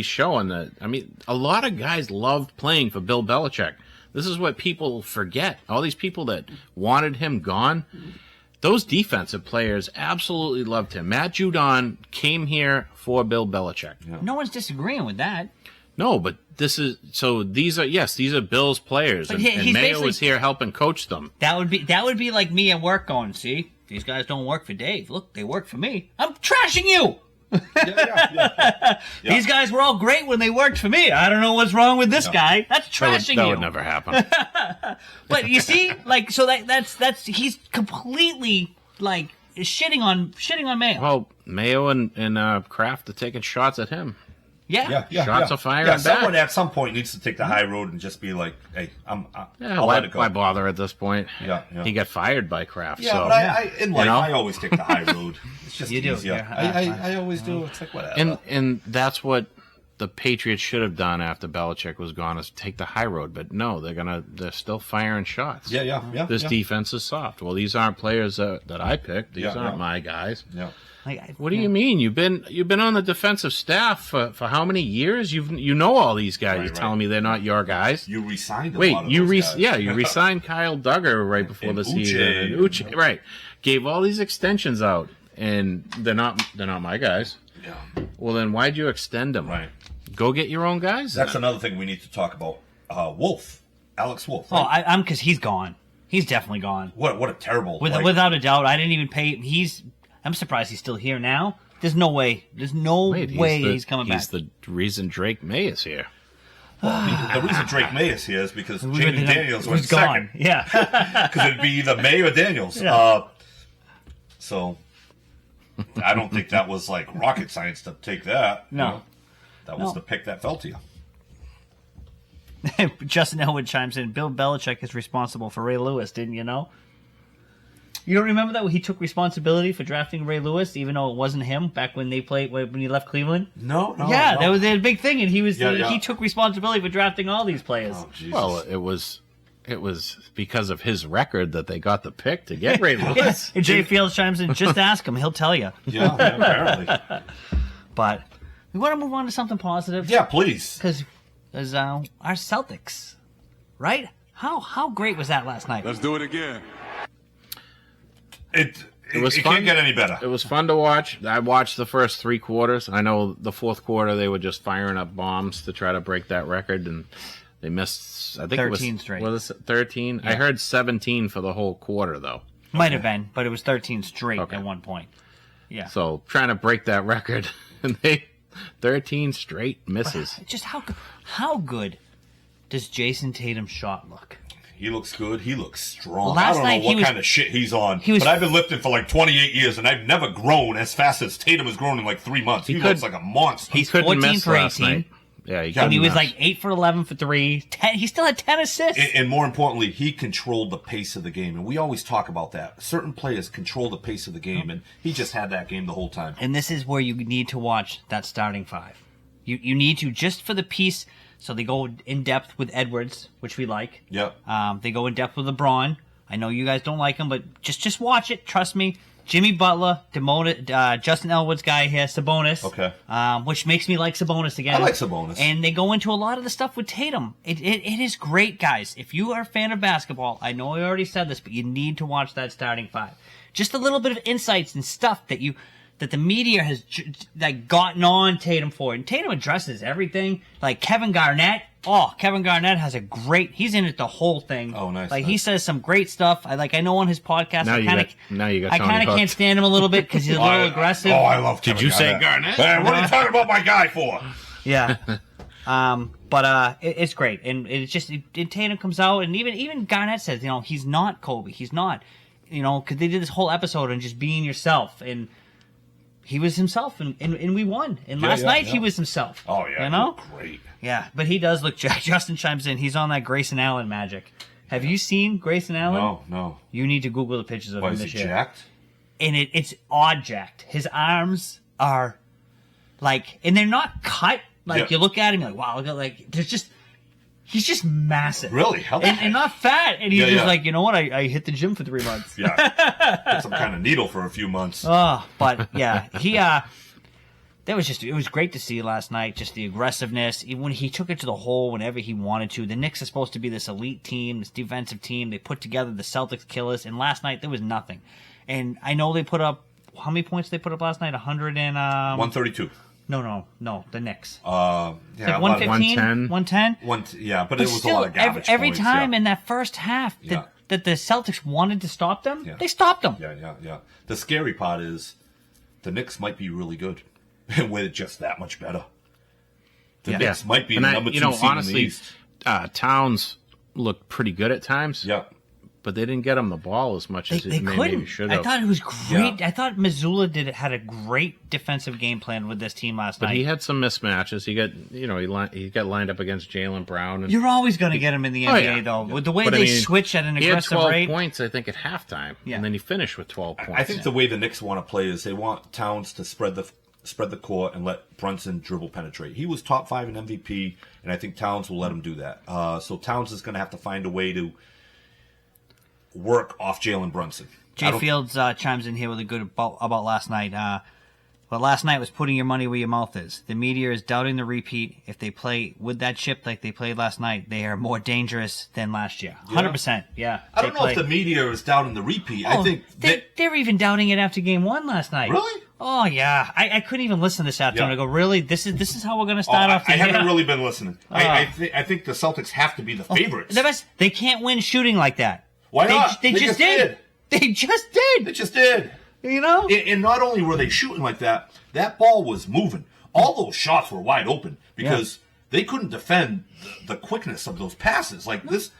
showing that. I mean, a lot of guys loved playing for Bill Belichick. This is what people forget. All these people that wanted him gone, those defensive players absolutely loved him. Matt Judon came here for Bill Belichick. Yeah. No one's disagreeing with that. No, but these are Bill's players, But and he's Mayo basically- was here helping coach them. That would be like me at work going, see, these guys don't work for Dave. Look, they work for me. I'm trashing you. Yeah. These guys were all great when they worked for me. I don't know what's wrong with this guy. That's trashing That you. would never happen. But you see, like, so that's he's completely like shitting on Mayo. Well, Mayo and Kraft are taking shots at him. Yeah. Shots are firing Yeah, back. someone at some point needs to take the high road and just be like, "Hey, I'll let it go." Why bother at this point? Yeah. He got fired by Kraft. Yeah, so. but I in life, You know? I always take the high road. It's just You do, easier. yeah. I always do. It's like whatever. And that's what the Patriots should have done after Belichick was gone, is take the high road. But no, they're still firing shots. yeah. This defense is soft. Well, these aren't players that I picked. These aren't my guys. Yeah. What do you mean? You've been on the defensive staff for how many years? You know all these guys. You're telling me they're not your guys. You re-signed. Wait, a lot of those guys. you re-signed Kyle Duggar right before And the season. And Uche, right? Gave all these extensions out, and they're not my guys. Yeah. Well, then why'd you extend them? Right. Go get your own guys. That's then. another thing we need to talk about. Wolf, Alex Wolf. Oh, Right? I'm because he's gone. He's definitely gone. What a terrible. Without a doubt, I didn't even pay. I'm surprised he's still here now. There's no way. There's no way he's coming back. He's the reason Drake May is here. the reason Drake May is here is because Jamie Daniels was was gone. second. Yeah. Because it'd be either May or Daniels. Yeah. So I don't think that was like rocket science to take that. No. You know? That was No. the pick that fell to you. Justin Elwood chimes in. Bill Belichick is responsible for Ray Lewis. Didn't you know? You don't remember that he took responsibility for drafting Ray Lewis, even though it wasn't him back when when he left Cleveland. No. Yeah, that was a big thing, and Yeah. he took responsibility for drafting all these players. Oh, Jesus. Well, it was because of his record that they got the pick to get Ray Lewis. And Jay Fields chimes in. Just ask him; he'll tell you. yeah, apparently. But we want to move on to something positive. Yeah, please. Because our Celtics, right? How great was that last night? Let's do it again. It was it fun. can't get any better. It was fun to watch. I watched the first 3 quarters. I know the fourth quarter they were just firing up bombs to try to break that record, and they missed. I think 13 it was straight. Was it 13? I heard 17 for the whole quarter though. Might have been, but it was 13 straight Okay. at one point. Yeah. So trying to break that record, and they 13 straight misses. Just how good does Jason Tatum's shot look? He looks good. He looks strong. Last I don't night know he what was- kind of shit he's on. he was- but I've been lifting for like 28 years, and I've never grown as fast as Tatum has grown in like 3 months. He looks like a monster. He's Couldn't 14 miss for last 18. night. Yeah, And he was miss. like 8 for 11 for 3. He still had 10 assists. And more importantly, he controlled the pace of the game. And we always talk about that. Certain players control the pace of the game, and he just had that game the whole time. And this is where you need to watch that starting 5. You need to, just for the piece. So they go in depth with Edwards, which we like. Yep. They go in depth with LeBron. I know you guys don't like him, but just watch it. Trust me. Jimmy Butler, Justin Elwood's guy here, Sabonis. Okay. Which makes me like Sabonis again. I like Sabonis. And they go into a lot of the stuff with Tatum. It is great, guys. If you are a fan of basketball, I know I already said this, but you need to watch that starting 5. Just a little bit of insights and stuff that the media has like gotten on Tatum for. And Tatum addresses everything. Like Kevin Garnett. Oh, Kevin Garnett has he's in it the whole thing. Oh, nice. Like he says some great stuff. I know on his podcast. Now I you kind got of Tony can't hooked. stand him a little bit because he's a little aggressive. Oh, I love Kevin Did you say Garnett? Hey, what are you talking about my guy for? Yeah. But it's great, and it's just Tatum comes out, and even Garnett says, he's not Kobe, he's not, because they did this whole episode on just being yourself, and he was himself, and we won. And last night he was himself. Oh, yeah. you know, Great. yeah. But he does look. Justin chimes in. He's on that Grayson Allen magic. Have you seen Grayson Allen? No. You need to Google the pictures of Why him is he this year. jacked? And it's odd jacked. His arms are like, and they're not cut. Like Yeah. you look at him, you're like, wow, look at, like he's just massive. Really? How the and heck? not fat. And he's Yeah, just yeah. like, you know what? I hit the gym for 3 months. Yeah. Put some kind of needle for a few months. Oh, but yeah, he it was great to see last night, just the aggressiveness. Even when he took it to the hole whenever he wanted to. The Knicks are supposed to be this elite team, this defensive team. They put together the Celtics killers, and last night there was nothing. And I know they put up, how many points they put up last night? 100 and 132. No, the Knicks. Yeah, like 115, 110. Yeah, but it was still, a lot of garbage every points, time yeah. in that first half that the Celtics wanted to stop them, they stopped them. Yeah. The scary part is the Knicks might be really good, and we're just that much better. The Knicks might be the number 2 seed honestly, in the East. Towns looked pretty good at times. Yeah. But they didn't get him the ball as much as They maybe should have. I thought it was great. Yeah. I thought Missoula had a great defensive game plan with this team last But night. he had some mismatches. He got lined up against Jaylen Brown. And You're always going to get him in the NBA, though. Yeah. With the way But, they switch at an he had aggressive 12 rate. points, I think, at halftime. Yeah. And then he finished with 12 points. I think the way the Knicks want to play is they want Towns to spread the court and let Brunson dribble penetrate. He was top 5 in MVP, and I think Towns will let him do that. So Towns is going to have to find a way to work off Jalen Brunson. Jay Fields chimes in here with a good about last night. But last night was putting your money where your mouth is. The media is doubting the repeat. If they play with that chip like they played last night, they are more dangerous than last year. 100%. Yeah. I don't know if the media is doubting the repeat. I think they're even doubting it after game 1 last night. Really? Oh yeah. I couldn't even listen this afternoon. I go, really? This is how we're going to start off the I year? haven't really been listening. I think the Celtics have to be the favorites. The best. They can't win shooting like that. Why not? They just did. They just did. They just did. You know? And not only were they shooting like that, that ball was moving. All those shots were wide open because they couldn't defend the quickness of those passes like this.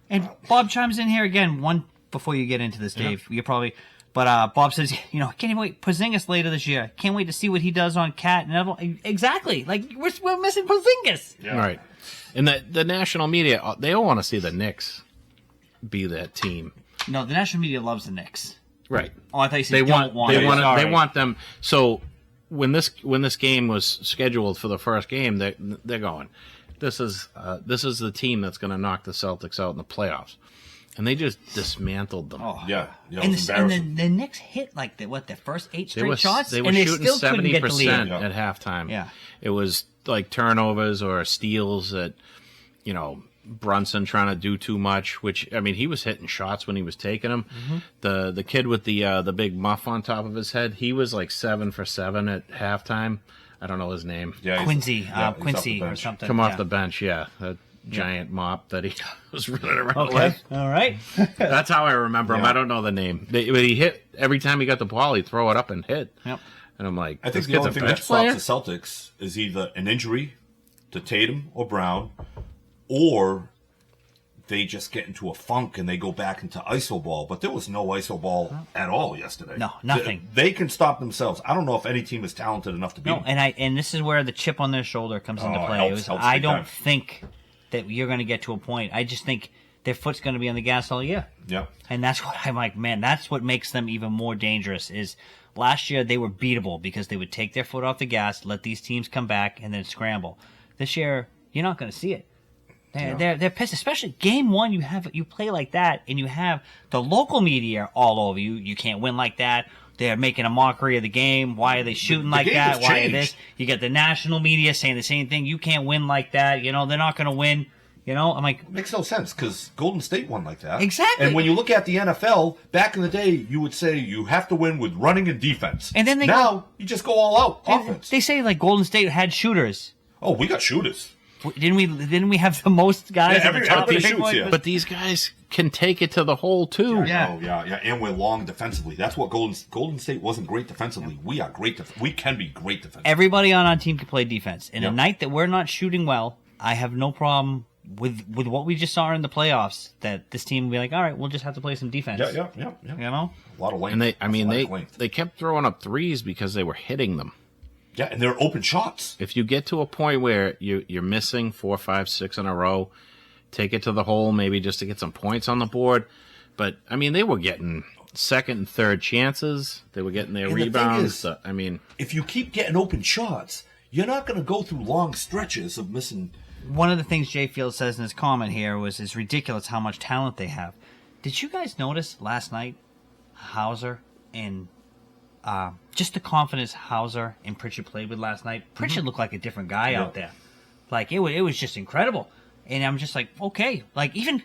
And Bob chimes in here again. One before you get into this, Dave. You probably. But Bob says, can't even wait. Porzingis later this year. Can't wait to see what he does on Cat and everyone. Exactly. Like we're missing Porzingis. Yeah. Right. And the national media, they all want to see the Knicks be that team. No, the national media loves the Knicks. Right. Oh, I thought you said they want them. So when this game was scheduled for the first game, they're going, this is the team that's going to knock the Celtics out in the playoffs, and they just dismantled them. Oh yeah. And the Knicks hit like their first 8 straight shots, they were and they shooting still couldn't get the lead 70% at halftime. Yeah. It was like turnovers or steals that, Brunson trying to do too much, which, I mean, he was hitting shots when he was taking them. Mm-hmm. The kid with the big muff on top of his head, he was like 7 for 7 at halftime. I don't know his name. Yeah, Quincy or something. Come off the bench, that giant mop that he was running around Okay, with. all right. That's how I remember him. I don't know the name. But he hit, every time he got the ball, he'd throw it up and hit. Yep. And I'm like, I think the only thing that stops the Celtics is either an injury to Tatum or Brown, or they just get into a funk and they go back into iso ball. But there was no iso ball at all yesterday. No, nothing. They can stop themselves. I don't know if any team is talented enough to beat them. And this is where the chip on their shoulder comes into play. Helps I don't think that you're going to get to a point. I just think their foot's going to be on the gas all year. Yeah. And that's what I'm like, man, that's what makes them even more dangerous is last year they were beatable because they would take their foot off the gas, let these teams come back, and then scramble. This year, you're not going to see it. They're pissed, especially game 1. You play like that, and you have the local media all over you. You can't win like that. They're making a mockery of the game. Why are they shooting like that? Why are this? You get the national media saying the same thing. You can't win like that. They're not going to win. I'm like, it makes no sense because Golden State won like that. Exactly. And when you look at the NFL, back in the day, you would say you have to win with running and defense. And then you just go all out offense. They say like Golden State had shooters. Oh, we got shooters. Didn't we have the most guys at the top of the everybody shoots, yeah. But these guys can take it to the hole too. Yeah. And we're long defensively. That's what Golden State wasn't great defensively. We are great. We can be great defensively. Everybody on our team can play defense. And a night that we're not shooting well, I have no problem with what we just saw in the playoffs. That this team will be like, all right, we'll just have to play some defense. Yeah. A lot of length. And they kept throwing up threes because they were hitting them. Yeah, and they're open shots. If you get to a point where you're missing 4, 5, 6 in a row, take it to the hole maybe just to get some points on the board. But, I mean, they were getting second and third chances. They were getting their rebounds. The thing is, if you keep getting open shots, you're not going to go through long stretches of missing. One of the things Jay Field says in his comment here was it's ridiculous how much talent they have. Did you guys notice last night Hauser and just the confidence Hauser and Pritchard played with last night. Pritchard looked like a different guy out there. Like, it was just incredible. And I'm just like, okay. Like, even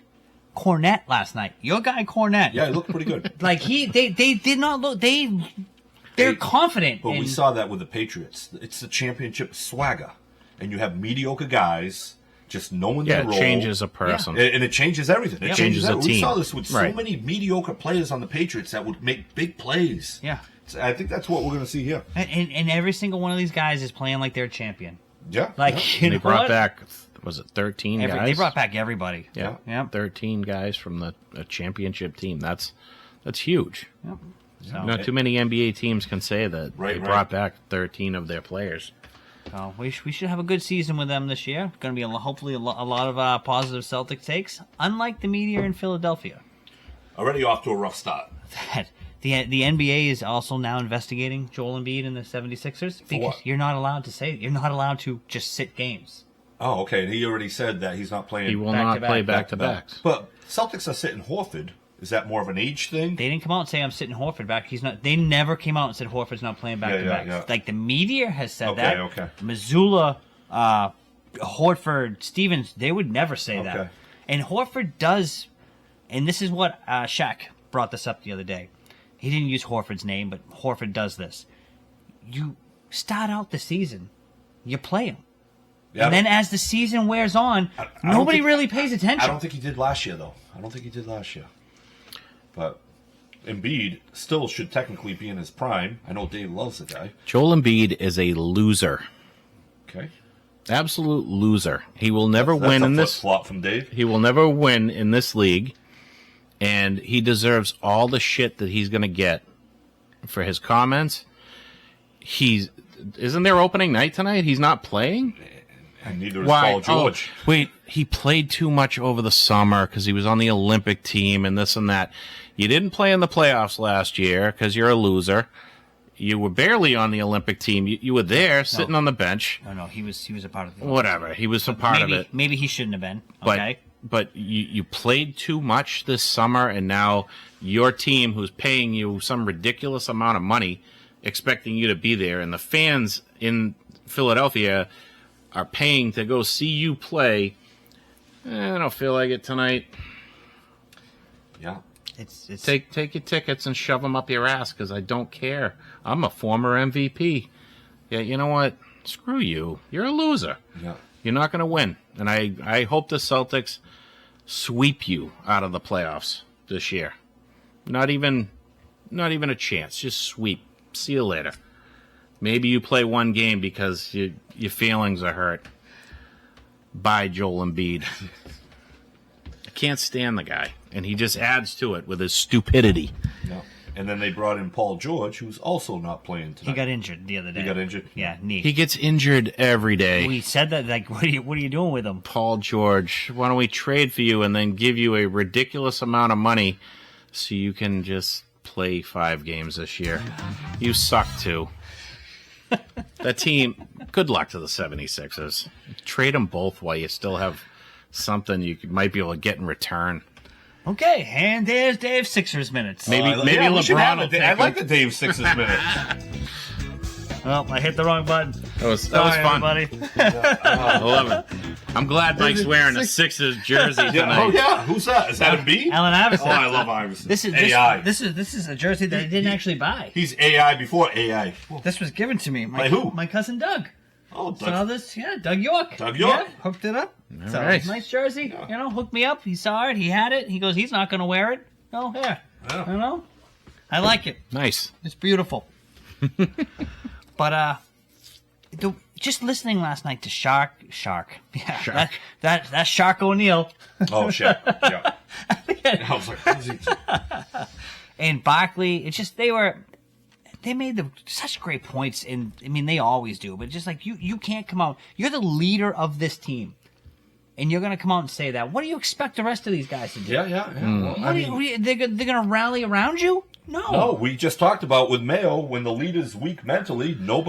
Cornette last night. Your guy Cornette. Yeah, he looked pretty good. Like, they did not look... They're confident. But we saw that with the Patriots. It's the championship swagger. And you have mediocre guys just knowing their role. Yeah, it changes a person. And it changes everything. It changes a team. We saw this with so Right. many mediocre players on the Patriots that would make big plays. Yeah. I think that's what we're going to see here. And every single one of these guys is playing like they're a champion. Yeah. Like, yeah. you They know brought what? back, was it 13 guys? They brought back everybody. Yeah, Yep. 13 guys from a championship team. That's huge. Yep. So, Not too many NBA teams can say that they brought back 13 of their players. so we should have a good season with them this year. Going to be hopefully a lot of positive Celtic takes, unlike the media in Philadelphia. Already off to a rough start. The NBA is also now investigating Joel Embiid and the 76ers because what? you're not allowed to just sit games. Oh, okay. And he already said that he's not playing. He will Back not to back, play back to back-to-backs. But Celtics are sitting Horford. Is that more of an age thing? They didn't come out and say I'm sitting Horford back. He's not. They never came out and said Horford's not playing back to back. yeah. Like the media has said Okay, that. okay. Missoula, Horford, Stevens, they would never say that. Okay. And Horford does, and this is what Shaq brought this up the other day. He didn't use Horford's name, but Horford does this. You start out the season, you play him. Yeah, And then as the season wears on, I don't nobody think- really pays attention. I don't think he did last year, though. But Embiid still should technically be in his prime. I know Dave loves the guy. Joel Embiid is a loser. Okay. Absolute loser. He will never That's win a in this. flip-flop from Dave. He will never win in this league, and he deserves all the shit that he's going to get for his comments. Isn't there opening night tonight? He's not playing? And neither is Paul George. Oh, wait, he played too much over the summer because he was on the Olympic team and this and that. You didn't play in the playoffs last year because you're a loser. You were barely on the Olympic team. You were there, sitting on the bench. No, he was a part of the Whatever, he was a part of it. Maybe he shouldn't have been. But Okay. but you played too much this summer, and now your team, who's paying you some ridiculous amount of money, expecting you to be there, and the fans in Philadelphia are paying to go see you play. I don't feel like it tonight. Yeah. It's Take your tickets and shove them up your ass because I don't care. I'm a former MVP. Yeah, you know what? Screw you. You're a loser. Yeah. You're not going to win. And I hope the Celtics sweep you out of the playoffs this year. Not even a chance. Just sweep. See you later. Maybe you play one game because your feelings are hurt. Bye, Joel Embiid. I can't stand the guy. And he just adds to it with his stupidity. Yeah. And then they brought in Paul George, who's also not playing tonight. he got injured the other day. He got injured? Yeah, knee. He gets injured every day. We said that. Like, what are you doing with him? Paul George, why don't we trade for you and then give you a ridiculous amount of money so you can just play 5 games this year? You suck too. That team, good luck to the 76ers. Trade them both while you still have something you might be able to get in return. Okay, and there's Dave Sixers minutes. Maybe we should LeBron have will it. take I him. like the Dave Sixers minute. Well, I hit the wrong button. That was Sorry, fun. everybody. I love it. I'm glad Mike's wearing a Sixers jersey Yeah. tonight. Oh, yeah. Who's that? Is that Embiid? Allen Iverson. Oh, I love Iverson. This is AI. This is a jersey that I didn't actually buy. He's AI before AI. This was given to me. By who? My cousin Doug. Oh, Saw this, Doug York. Doug York. Yeah, hooked it up. So, right. nice jersey. Hooked me up. He saw it. He had it. He goes, he's not going to wear it. Oh, here. Yeah. I like it. Nice. It's beautiful. But just listening last night to Shark. Yeah, Shark. That's Shark O'Neal. Oh, shit. Yeah. I was like, who's he? And Barkley, it's just they made such great points, and I mean they always do, but just like you can't come out. You're the leader of this team, and you're gonna come out and say that. What do you expect the rest of these guys to do? Yeah. Well, They're gonna rally around you? No, we just talked about with Mayo, when the leader's weak mentally, no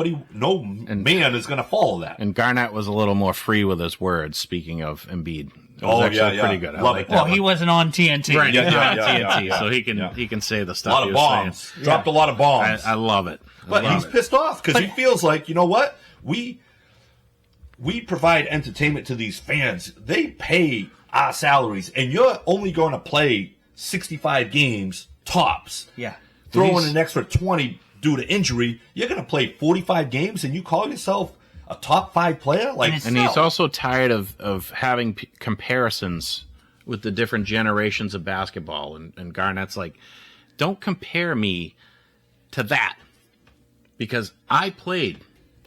man is going to follow that. And Garnett was a little more free with his words, speaking of Embiid. It was Oh, actually yeah, pretty good. I Love like it. that Well, one. he wasn't on TNT. Right, Yeah, he's yeah, on yeah, TNT, yeah, so yeah. he can say the A stuff lot he of was bombs. saying. Dropped a lot of bombs. I love it. But he's pissed off because he feels like, you know what? We provide entertainment to these fans. They pay our salaries, and you're only going to play 65 games tops. Yeah. Throw in an extra 20 due to injury. You're going to play 45 games, and you call yourself a top 5 player? Like, And he's also tired of having comparisons with the different generations of basketball. And Garnett's like, don't compare me to that. Because I played.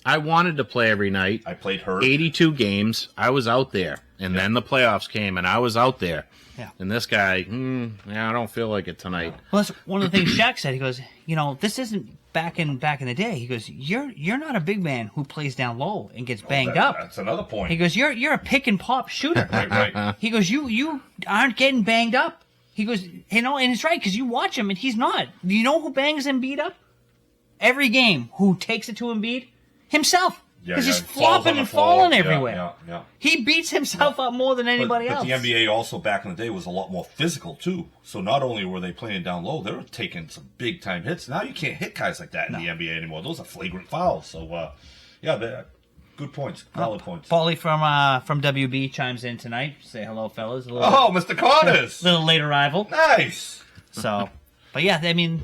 I wanted to play every night. I played hurt. 82 games. I was out there. And then the playoffs came, and I was out there. Yeah. And this guy, I don't feel like it tonight. Well, that's one of the things Shaq said. He goes, this isn't back in the day. He goes, you're not a big man who plays down low and gets banged up. That's another point. He goes, you're a pick and pop shooter. Right. He goes, you aren't getting banged up. He goes, and it's right because you watch him and he's not. Do you know who bangs Embiid up? Every game, who takes it to Embiid? Himself. Because he's flopping and falling everywhere. Yeah. He beats himself up more than anybody else. But the NBA also back in the day was a lot more physical too. So not only were they playing down low, they were taking some big time hits. Now you can't hit guys like that in the NBA anymore. Those are flagrant fouls. So good points, valid points. Paulie from WB chimes in tonight. Say hello, fellas. Mr. Connors, little late arrival. Nice. So, but yeah, I mean,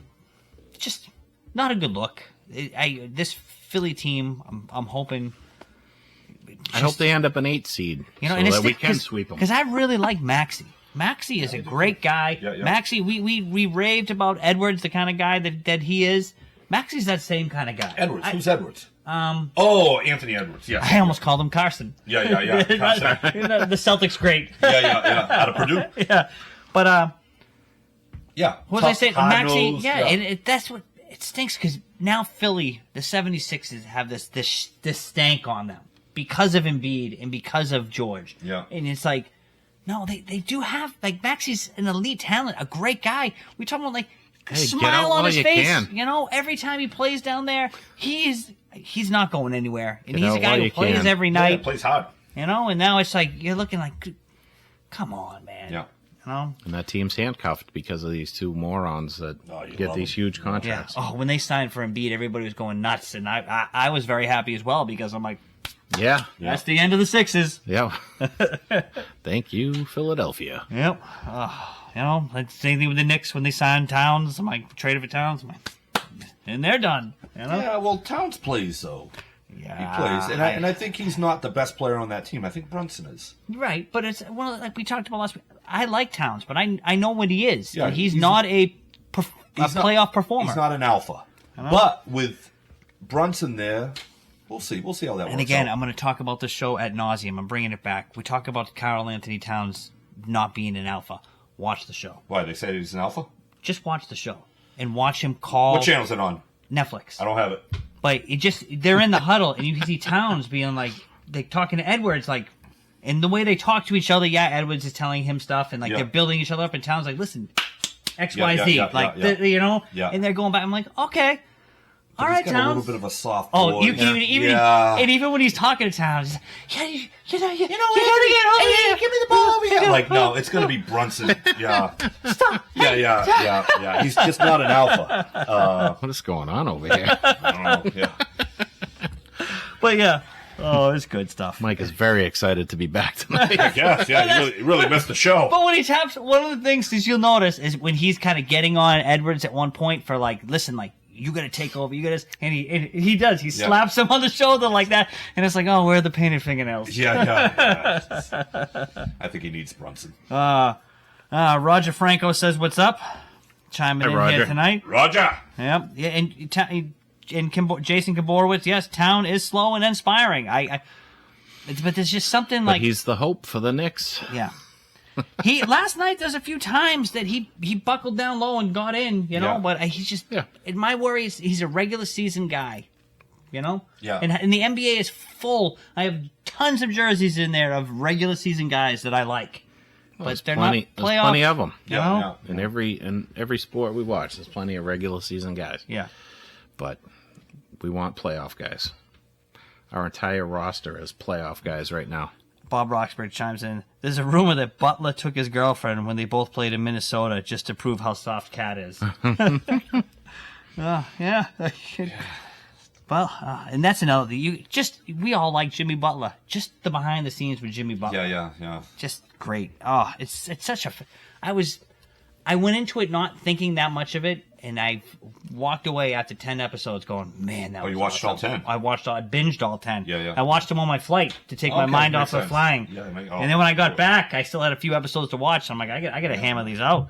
just not a good look. This Philly team, I'm hoping. I hope they end up an 8 seed, so that we can sweep them. Because I really like Maxey. Maxey is a great guy. Yeah. Maxey, we raved about Edwards, the kind of guy that he is. Maxey's that same kind of guy. Edwards. Who's Edwards? Anthony Edwards. Yes. I almost called him Carson. Yeah. Carson. The Celtics great. Yeah. Out of Purdue. Yeah, but Yeah. what was I saying? Maxey. Nose, Yeah, and that's what it stinks because now Philly, the 76ers have this stank on them because of Embiid and because of George. Yeah. And it's like, no, they do have, like, Maxey's an elite talent, a great guy. We talk about, like, a smile on his face. Every time he plays down there, he's not going anywhere. And he's a guy who plays every night. Yeah, plays hard. And now it's like, you're looking like, come on, man. Yeah. And that team's handcuffed because of these two morons that get these huge contracts. Yeah. Oh, when they signed for Embiid, everybody was going nuts, and I was very happy as well because I'm like, that's the end of the Sixes. Yeah. Thank you, Philadelphia. Yep. Same thing with the Knicks when they signed Towns. I'm like, traded for Towns. I'm like, and they're done. Yeah, well, Towns plays though. Yeah, he plays, and I think he's not the best player on that team. I think Brunson is. Right, but it's like we talked about last week. I like Towns, but I know what he is. Yeah, he's not a playoff performer. He's not an alpha. But with Brunson there, we'll see. We'll see how that works. And again, out. I'm going to talk about the show ad nauseum. I'm bringing it back. We talk about Karl Anthony Towns not being an alpha. Watch the show. Why, they say he's an alpha? Just watch the show and watch him call. What channel is it on? Netflix. I don't have it. But they're in the huddle, and you can see Towns being like, they're talking to Edwards, like, and the way they talk to each other, Edwards is telling him stuff, and they're building each other up, and Towns like, listen, X, Y, Z, and they're going back. I'm like, okay, all right, Towns. Towns. A little bit of a soft. Oh, even when he's talking to Towns, you gotta get over here. Give me the ball over here. Like, no, it's gonna be Brunson. Yeah. Stop. Yeah. He's just not an alpha. What is going on over here? I don't know. Yeah. But yeah. Oh, it's good stuff. Mike is very excited to be back tonight. I guess, yeah, he really missed the show. But when he taps, one of the things is you'll notice is when he's kind of getting on Edwards at one point for like, listen, like, you gotta take over, and he does. He slaps him on the shoulder like that, and it's like, oh, where are the painted fingernails? Yeah. I think he needs Brunson. Roger Franco says, "What's up?" Chiming in here tonight. Roger. Yep. Yeah, and Jason Kaborowitz, yes, Town is slow and inspiring. But there's just something like he's the hope for the Knicks. Yeah. Last night there's a few times that he buckled down low and got in, but he's just my worry is he's a regular season guy, Yeah. And the NBA is full. I have tons of jerseys in there of regular season guys that I like. But they're not playoff. There's plenty of them. Yeah. In every sport we watch, there's plenty of regular season guys. Yeah. But we want playoff guys. Our entire roster is playoff guys right now. Bob Roxburgh chimes in. There's a rumor that Butler took his girlfriend when they both played in Minnesota just to prove how soft Cat is. Yeah. Well, and that's another thing. We all like Jimmy Butler. Just the behind the scenes with Jimmy Butler. Yeah. Just great. Oh, it's such a. I went into it not thinking that much of it, and I walked away after 10 episodes going, man, that was you watched awesome. all 10? I binged all 10. Yeah. I watched them on my flight to take my mind off of flying. Yeah, and then when I got back, I still had a few episodes to watch. So I'm like, I got to hammer these out.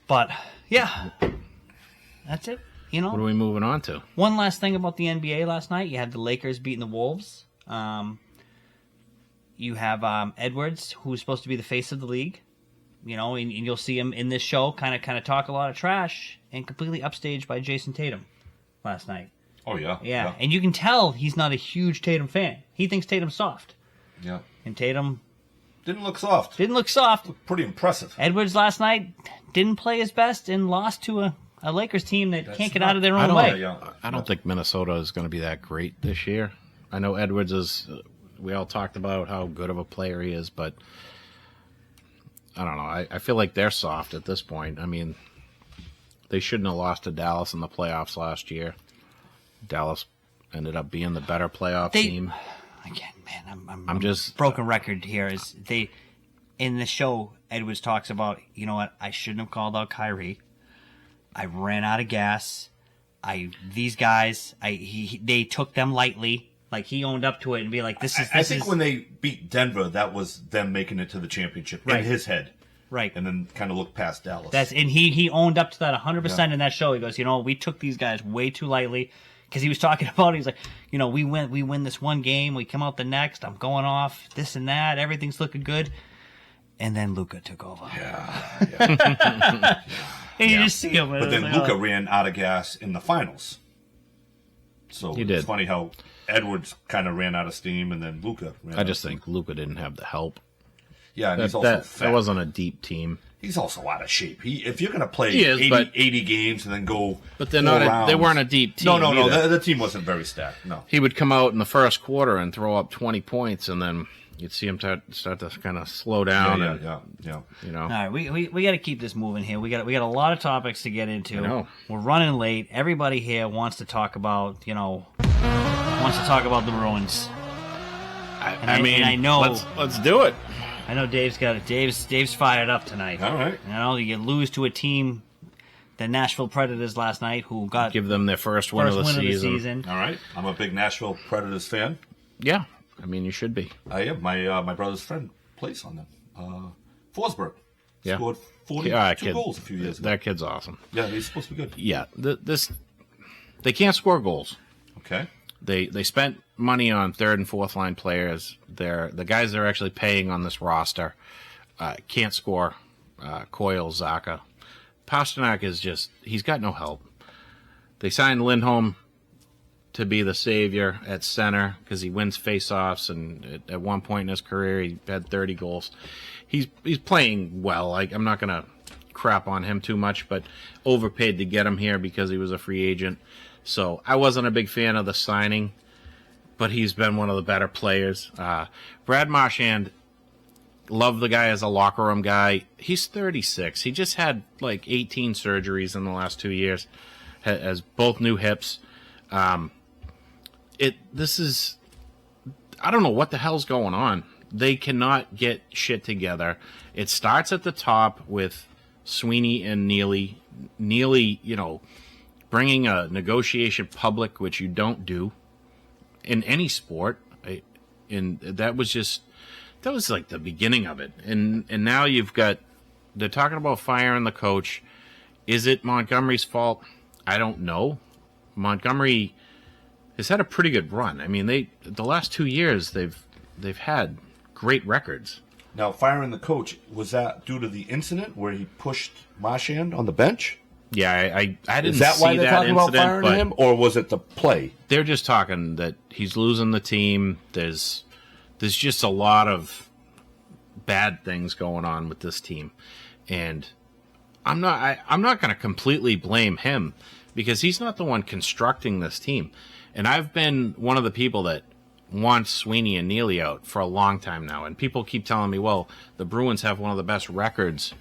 But, yeah, that's it. What are we moving on to? One last thing about the NBA last night. You had the Lakers beating the Wolves. You have Edwards, who's supposed to be the face of the league. And you'll see him in this show kind of talk a lot of trash and completely upstaged by Jason Tatum last night. Oh, yeah. Yeah. And you can tell he's not a huge Tatum fan. He thinks Tatum's soft. Yeah. And Tatum didn't look soft. Looked pretty impressive. Edwards last night didn't play his best and lost to a Lakers team that can't get out of their own way. I don't think Minnesota is going to be that great this year. I know Edwards is. We all talked about how good of a player he is, but I don't know. I feel like they're soft at this point. I mean, they shouldn't have lost to Dallas in the playoffs last year. Dallas ended up being the better playoff team. Again, man, I'm just broken record here. Is they in the show? Edwards talks about, you know what? I shouldn't have called out Kyrie. I ran out of gas. These guys, they took them lightly. Like, he owned up to it and be like, I think when they beat Denver, that was them making it to the championship in his head. Right. And then kind of looked past Dallas. And he owned up to that 100% in that show. He goes, we took these guys way too lightly. Because he was talking about, he's like, we win this one game, we come out the next, I'm going off, this and that, everything's looking good. And then Luka took over. Yeah. And you just see him. But then Luka ran out of gas in the finals. So it's funny how Edwards kind of ran out of steam, and then Luka ran I just think Luka didn't have the help. Yeah, and he's also fat. That wasn't a deep team. He's also out of shape. If you're going to play 80 games and then go, but they're not. They weren't a deep team. No. The team wasn't very stacked. No, he would come out in the first quarter and throw up 20 points, and then you'd see him start to kind of slow down. Yeah. All right, we got to keep this moving here. We got a lot of topics to get into. I know. We're running late. Everybody here wants to talk about the Bruins. I mean, I know. Let's do it. I know Dave's got it. Dave's fired up tonight. All right. You lose to a team, the Nashville Predators last night, who give them their first win of the season. All right. I'm a big Nashville Predators fan. Yeah. I mean, you should be. I am. My brother's friend plays on them. Forsberg scored 42 goals a few years ago. That kid's awesome. Yeah, he's supposed to be good. Yeah. They can't score goals. Okay. They spent money on third and fourth line players. The guys they're actually paying on this roster can't score. Coyle, Zaka, Pasternak he's got no help. They signed Lindholm to be the savior at center because he wins faceoffs, and at one point in his career he had 30 goals. He's playing well. I'm not gonna crap on him too much, but overpaid to get him here because he was a free agent. So I wasn't a big fan of the signing, but he's been one of the better players. Brad Marchand, love the guy as a locker room guy. He's 36. He just had 18 surgeries in the last 2 years, has both new hips. I don't know what the hell's going on. They cannot get shit together. It starts at the top with Sweeney and Neely. Neely, bringing a negotiation public, which you don't do in any sport. And that was the beginning of it. And now they're talking about firing the coach. Is it Montgomery's fault? I don't know. Montgomery has had a pretty good run. I mean, the last 2 years they've had great records. Now, firing the coach, was that due to the incident where he pushed Marchand on the bench? Yeah, I didn't see that incident. Is that why they're talking about firing him, or was it the play? They're just talking that he's losing the team. There's just a lot of bad things going on with this team, and I'm not going to completely blame him because he's not the one constructing this team. And I've been one of the people that wants Sweeney and Neely out for a long time now. And people keep telling me, well, the Bruins have one of the best records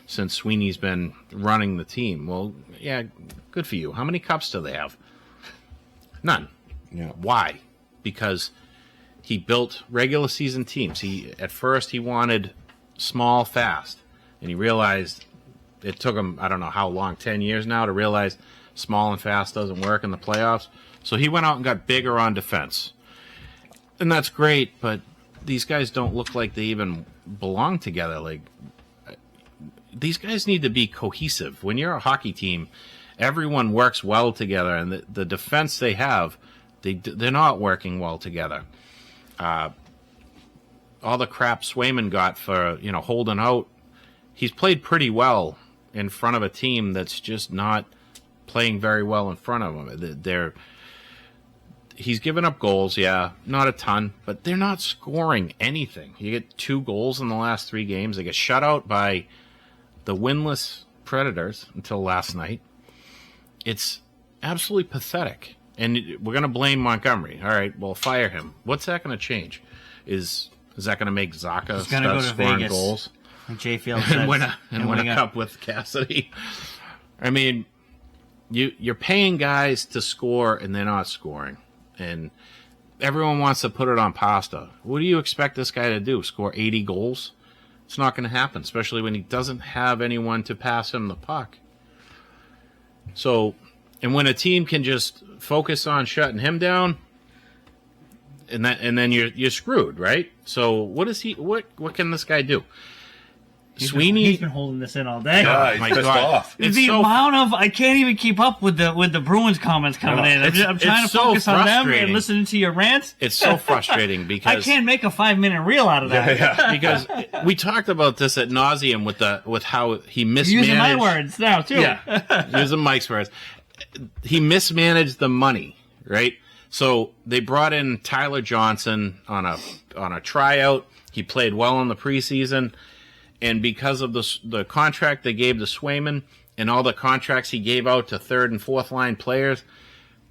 since Sweeney's been running the team. Well, yeah, good for you. How many cups do they have? None. Yeah. Why? Because he built regular season teams. At first he wanted small, fast, and he realized it took him, I don't know how long, 10 years now, to realize small and fast doesn't work in the playoffs. So he went out and got bigger on defense. And that's great, but these guys don't look like they even belong together. Like, these guys need to be cohesive. When you're a hockey team, everyone works well together, and the defense they have, they're not working well together. All the crap Swayman got for holding out, he's played pretty well in front of a team that's just not playing very well in front of him. He's given up goals, yeah, not a ton, but they're not scoring anything. You get 2 goals in the last 3 games. They get shut out by the winless Predators until last night. It's absolutely pathetic. And we're going to blame Montgomery. All right, well, fire him. What's that going to change? Is that going to make Zacha start scoring Vegas, goals? And Jay Fields and win a cup with Cassidy? I mean, you're paying guys to score, and they're not scoring. And everyone wants to put it on Pasta. What do you expect this guy to do? Score 80 goals? It's not going to happen, especially when he doesn't have anyone to pass him the puck. So, and when a team can just focus on shutting him down, and then you're screwed, right? So what can this guy do? Sweeney, he's been holding this in all day. Yeah, my God. Off. Amount of I can't even keep up with the Bruins comments coming in. I'm trying to focus on them and listening to your rants. It's so frustrating because I can't make a 5-minute reel out of that. Yeah. Because we talked about this ad nauseum with how he mismanaged. Using my words now too. Yeah, using Mike's words. He mismanaged the money, right? So they brought in Tyler Johnson on a tryout. He played well in the preseason. And because of the contract they gave to Swayman and all the contracts he gave out to 3rd and 4th line players,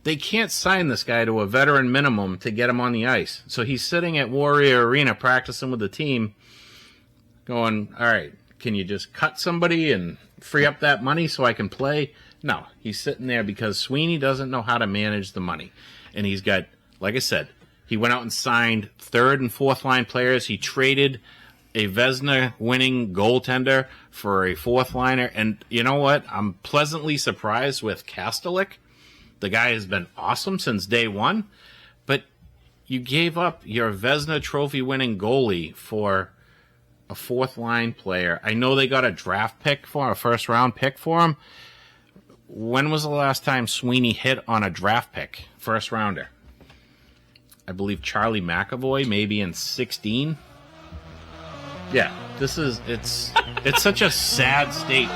they can't sign this guy to a veteran minimum to get him on the ice. So he's sitting at Warrior Arena practicing with the team going, all right, can you just cut somebody and free up that money so I can play? No, he's sitting there because Sweeney doesn't know how to manage the money. And he's got, like I said, he went out and signed 3rd and 4th line players. He traded a Vezina-winning goaltender for a 4th liner. And you know what? I'm pleasantly surprised with Kastelik. The guy has been awesome since day one. But you gave up your Vezina trophy-winning goalie for a 4th line player. I know they got a first-round pick for him. When was the last time Sweeney hit on a draft pick, first-rounder? I believe Charlie McAvoy, maybe in 2016. Yeah, it's such a sad state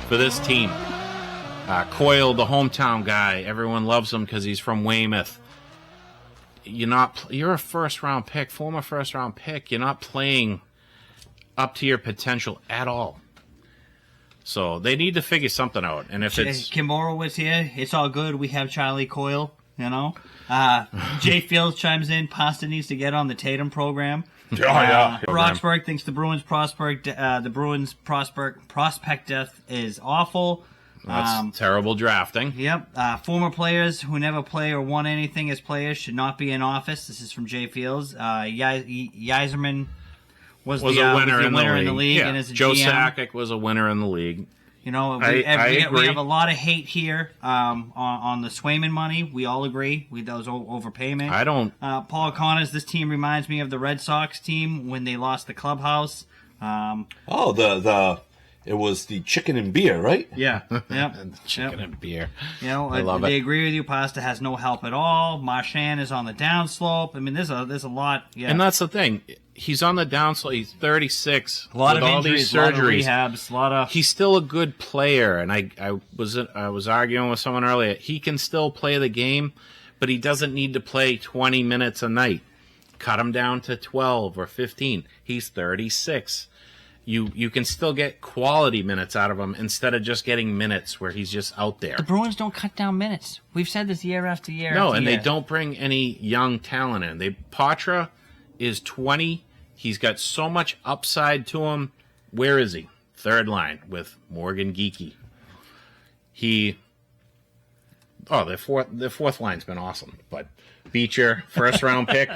for this team. Coyle, the hometown guy, everyone loves him because he's from Weymouth. You're a first-round pick, former first-round pick. You're not playing up to your potential at all. So they need to figure something out. And if it's Kimboro was here, it's all good. We have Charlie Coyle, Jay Fields chimes in. Pasta needs to get on the Tatum program. Roxburgh thinks the Bruins prospect death is awful. That's terrible drafting. Yep. Former players who never play or won anything as players should not be in office. This is from Jay Fields. Yzerman was the winner in the league. Yeah. And as a Joe GM, Sakic was a winner in the league. I agree. We have a lot of hate here on the Swayman money. We all agree. That was overpayment. I don't. Paul Connors, this team reminds me of the Red Sox team when they lost the clubhouse. It was the chicken and beer, right? Yeah. Yep. Chicken and beer. I love it. They agree with you. Pasta has no help at all. Marchand is on the downslope. I mean, there's a lot. Yeah. And that's the thing. He's on the downslope. He's 36. A lot of all injuries, these surgeries. A lot of rehabs. He's still a good player. And I was arguing with someone earlier. He can still play the game, but he doesn't need to play 20 minutes a night. Cut him down to 12 or 15. He's 36. you can still get quality minutes out of him instead of just getting minutes where he's just out there. The Bruins don't cut down minutes. We've said this year after year. No, after and year. they don't bring any young talent in. Patra is 20. He's got so much upside to him. Where is he? Third line with Morgan Geekie. Their fourth line's been awesome. But Beecher, first round pick.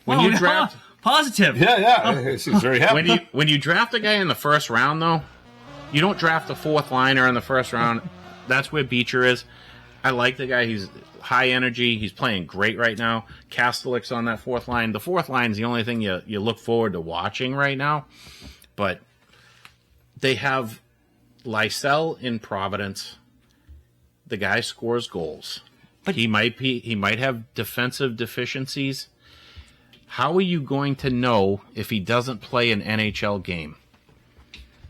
When you draft positive. Yeah. He's very happy. when you draft a guy in the first round, though, you don't draft a fourth liner in the first round. That's where Beecher is. I like the guy. He's high energy. He's playing great right now. Kastelik's on that fourth line. The fourth line is the only thing you look forward to watching right now. But they have Lysell in Providence. The guy scores goals. But he might have defensive deficiencies. How are you going to know if he doesn't play an NHL game?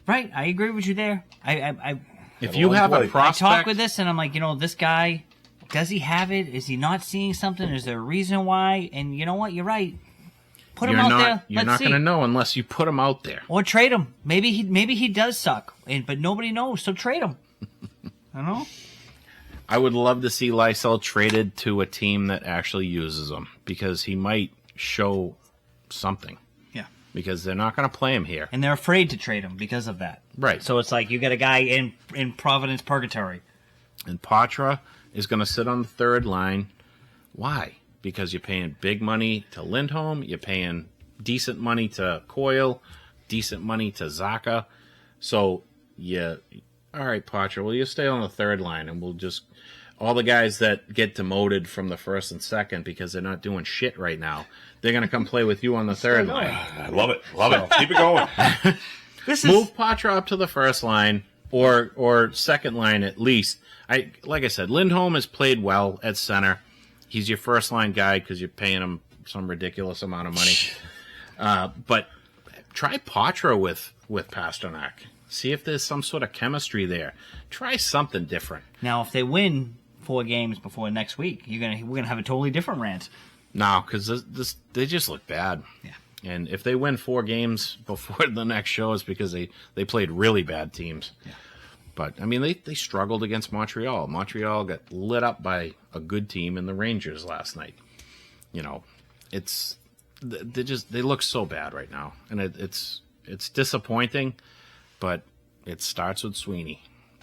Right, I agree with you there. If you have a prospect, I talk with this, and I'm like, this guy, does he have it? Is he not seeing something? Is there a reason why? And you know what? You're right. Put him out there. You're not going to know unless you put him out there. Or trade him. Maybe he does suck, but nobody knows, so trade him. I don't know. I would love to see Lysell traded to a team that actually uses him because he might show something. Yeah. Because they're not going to play him here. And they're afraid to trade him because of that. Right. So it's like you got a guy in Providence Purgatory. And Patra is going to sit on the third line. Why? Because you're paying big money to Lindholm. You're paying decent money to Coyle. Decent money to Zacha. So, all right, Patra, well, you stay on the third line and we'll just... All the guys that get demoted from the first and second because they're not doing shit right now, they're going to come play with you on the third line. I love it. Keep it going. Move Patra up to the first line or second line at least. Like I said, Lindholm has played well at center. He's your first line guy because you're paying him some ridiculous amount of money. But try Patra with Pasternak. See if there's some sort of chemistry there. Try something different. Now, if they win 4 games before next week, we're gonna have a totally different rant. No, because they just look bad. Yeah. And if they win 4 games before the next show, it's because they played really bad teams. Yeah. But I mean, they struggled against Montreal. Montreal got lit up by a good team in the Rangers last night. They look so bad right now, and it's disappointing. But it starts with Sweeney,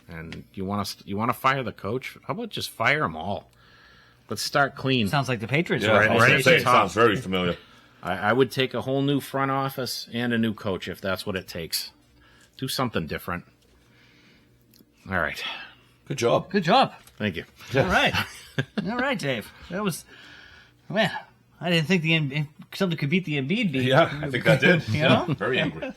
and you want to fire the coach? How about just fire them all? Let's start clean. Sounds like the Patriots. Yeah, right. It sounds very familiar. I would take a whole new front office and a new coach if that's what it takes. Do something different. All right. Good job. Thank you. All right, Dave. That was, man. I didn't think something could beat the Embiid beat. Yeah, I think that did. Very angry.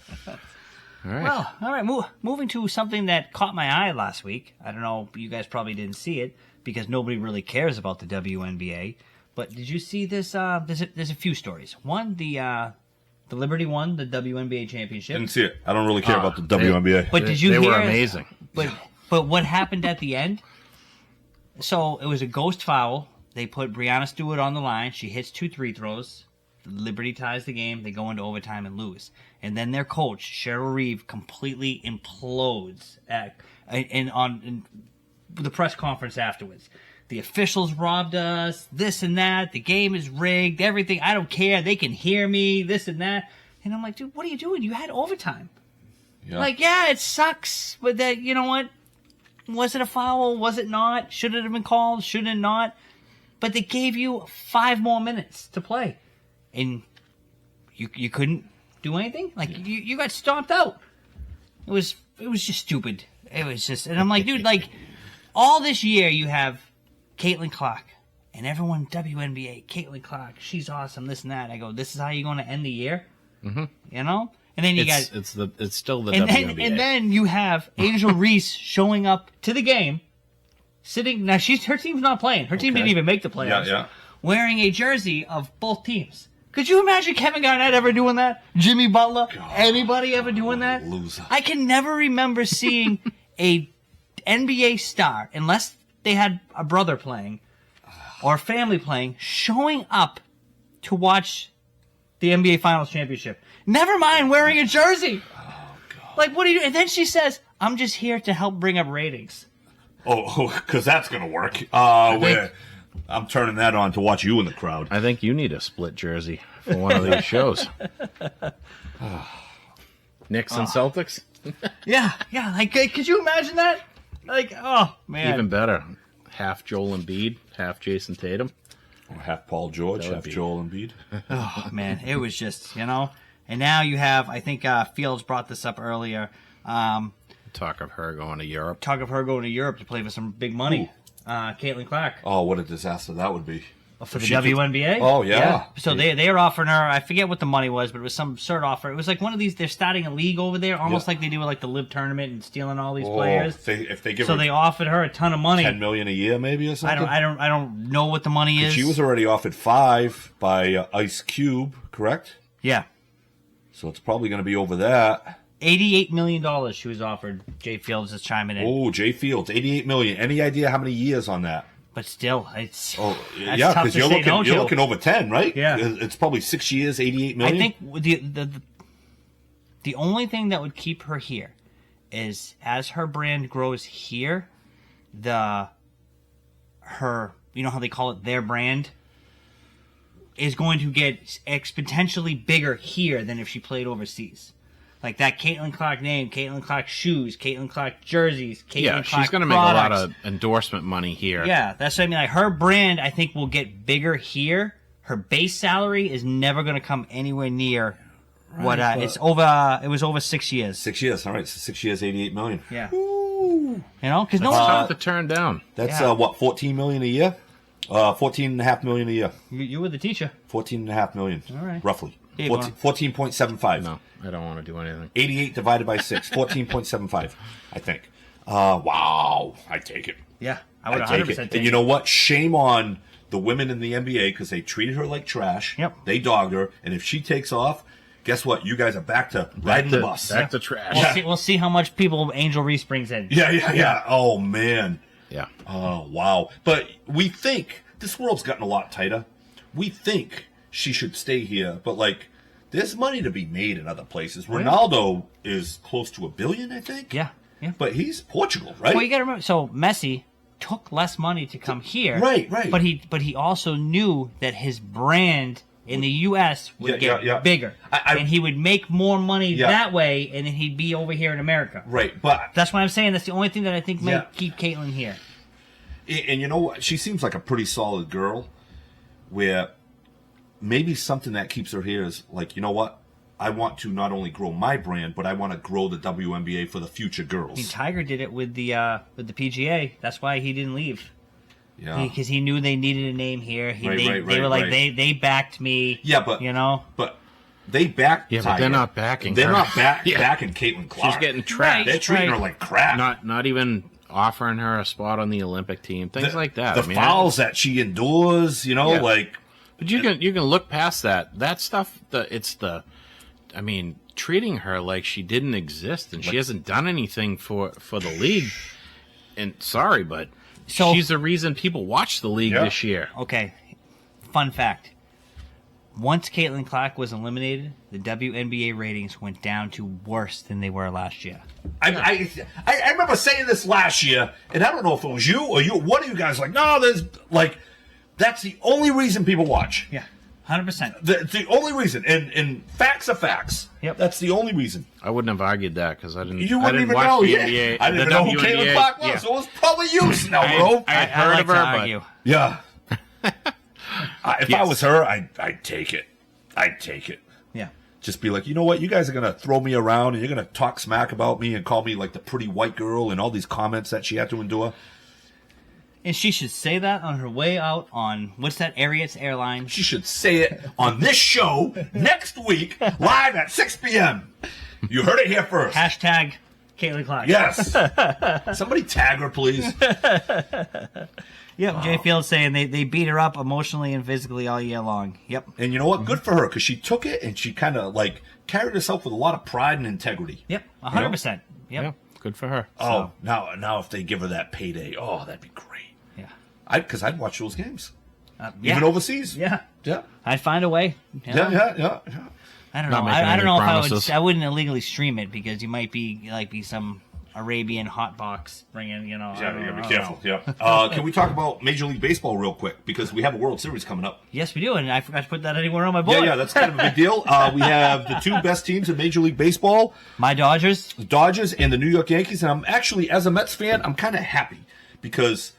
All right. Well, all right. Moving to something that caught my eye last week. I don't know. You guys probably didn't see it because nobody really cares about the WNBA. But did you see this? There's a few stories. One, the Liberty won the WNBA championship. Didn't see it. I don't really care about the WNBA. But did you They hear? were amazing. But what happened at the end? So it was a ghost foul. They put Breanna Stewart on the line. She hits 2 free throws. Liberty ties the game. They go into overtime and lose. And then their coach, Cheryl Reeve, completely implodes in the press conference afterwards. The officials robbed us, this and that. The game is rigged, everything. I don't care. They can hear me, this and that. And I'm like, dude, what are you doing? You had overtime. Yeah. Like, yeah, it sucks. But that, you know what? Was it a foul? Was it not? Should it have been called? Should it not? But they gave you 5 more minutes to play. And you couldn't do anything? Like, you got stomped out. It was just stupid. It was just... And I'm like, dude, like, all this year you have Caitlin Clark. And everyone, WNBA, Caitlin Clark, she's awesome, this and that. I go, this is how you're going to end the year? Mm-hmm. You know? And then you got... It's still the WNBA. And then you have Angel Reese showing up to the game, sitting... Now, her team's not playing. Her team didn't even make the playoffs. Yeah. Wearing a jersey of both teams. Could you imagine Kevin Garnett ever doing that? Jimmy Butler? Anybody ever doing that? Loser. I can never remember seeing a NBA star, unless they had a brother playing or a family playing, showing up to watch the NBA Finals championship. Never mind wearing a jersey. Oh, God. Like, what are you? And then she says, "I'm just here to help bring up ratings." Oh, because that's gonna work. I'm turning that on to watch you in the crowd. I think you need a split jersey for one of these shows. Knicks and Celtics? Yeah. Like, could you imagine that? Like, oh man, Even better. Half Joel Embiid, half Jason Tatum. Or half Paul George, That would half be- Joel Embiid. oh man, it was just And now you have, I think Fields brought this up earlier. Talk of her going to Europe. Talk of her going to Europe to play for some big money. Caitlin Clark Oh, what a disaster that would be. for the She could- WNBA. Oh, yeah. So they were offering her. I forget what the money was, but it was some sort of offer. It was like one of these. They're starting a league over there, almost Yeah. like they do with like the Live tournament and stealing all these players. If they give So her they offered her a ton of money. $10 million a year, maybe or something. I don't know what the money is. She was already offered $5 by Ice Cube, correct? Yeah, So it's probably going to be over that. $88 million she was offered. Jay Fields is chiming in, Oh, Jay Fields, $88 million. Any idea how many years on that? but still, it's Oh, that's yeah, tough because to you're say looking no you're to. looking over 10, right? Yeah. It's probably 6 years, $88 million. I think the only thing that would keep her here is as her brand grows here, her you know how they call it their brand is going to get exponentially bigger here than if she played overseas. Like that Caitlin Clark name, Caitlin Clark shoes, Caitlin Clark jerseys, Caitlin Yeah, Clark she's going to make a lot products. of endorsement money here. Yeah, that's what I mean. Like her brand, I think will get bigger here. Her base salary is never going to come anywhere near what but- it's over. It was over 6 years. 6 years. All right, so 6 years, $88 million. Yeah, Ooh. you know, because no It's one. tough to turn down. That's Yeah. what, $14 million a year? $14.5 million a year. You were the teacher. $14.5 million. All right. Roughly. Yeah, go 14.75. No, I don't want to do anything. 88 divided by 6, 14.75, I think. Wow. I take it. Yeah, I would I 100% take take it. And you know what? Shame on the women in the NBA because they treated her like trash. Yep. They dogged her. And if she takes off, guess what? You guys are back to riding the bus. Back to trash. We'll see how much people Angel Reese brings in. Yeah. Oh, man. Yeah. Oh, wow. But we think this world's gotten a lot tighter. We think she should stay here. But, like, there's money to be made in other places. Ronaldo is close to $1 billion, I think. Yeah. But he's Portugal, right? Well, you got to remember. So Messi took less money to come here. Right. But he also knew that his brand in the U.S. would get bigger, and he would make more money that way, and then he'd be over here in America. Right. But That's why I'm saying that's the only thing that I think may Yeah. keep Caitlin here. And you know what? She seems like a pretty solid girl where maybe something that keeps her here is like, you know what? I want to not only grow my brand, but I want to grow the WNBA for the future I mean, girls. Tiger did it with the PGA. That's why he didn't leave. Yeah. Because he knew they needed a name here. They were like, right. they backed me. Yeah, but you know, but they backed Yeah, but Tiger. they're not backing They're her. not Yeah. backing Caitlin Clark. She's getting trapped. They're treating her like crap. Not even offering her a spot on the Olympic team. Things like that. The I mean, fouls that she endures, you know, Yeah. like But you can look past that. That stuff. I mean, treating her like she didn't exist and she hasn't done anything for the league. And sorry, but So- she's the reason people watch the league Yeah. this year. okay. Fun fact. Once Caitlin Clark was eliminated, the WNBA ratings went down to worse than they were last year. I remember saying this last year, and I don't know if it was you or you. One of you guys like, no, there's like, that's the only reason people watch. Yeah, 100%. The only reason, and facts are facts. Yep. That's the only reason. I wouldn't have argued that because I didn't. You I wouldn't didn't even watch know. the Yeah. NBA. I didn't the even know who WNBA. Caitlin Clark was, Yeah. so it was probably you, Snell, bro. I I heard like of her, to but argue. Yeah. If I Yes. was her, I'd take it. I'd take it. Yeah. Just be like, you know what? You guys are going to throw me around and you're going to talk smack about me and call me like the pretty white girl and all these comments that she had to endure. And she should say that on her way out on, what's that, Ariats Airlines? She should say it on this show next week, live at 6 p.m. You heard it here first. Hashtag Caitlin Clark. Yes. Somebody tag her, please. Yep, Jay Fields saying they beat her up emotionally and physically all year long. Yep. And you know what? Good for her because she took it and she kind of like carried herself with a lot of pride and integrity. Yep, 100%. Yep. yeah, good for her. Oh, now if they give her that payday, oh, that'd be great. Yeah. Because I'd watch those games. Yeah. Even overseas. Yeah. Yeah. I'd find a way. You know? Yeah. I don't Not know. making I don't any know promises. if I wouldn't illegally stream it because you might be some Arabian hot box bringing, Yeah, I you don't gotta be know. careful. Yeah. Can we talk about Major League Baseball real quick because we have a World Series coming up? Yes, we do, and I forgot to put that anywhere on my board. Yeah, that's kind of a big deal. We have the two best teams in Major League Baseball, My Dodgers. the Dodgers and the New York Yankees. And I'm actually, as a Mets fan, I'm kind of happy because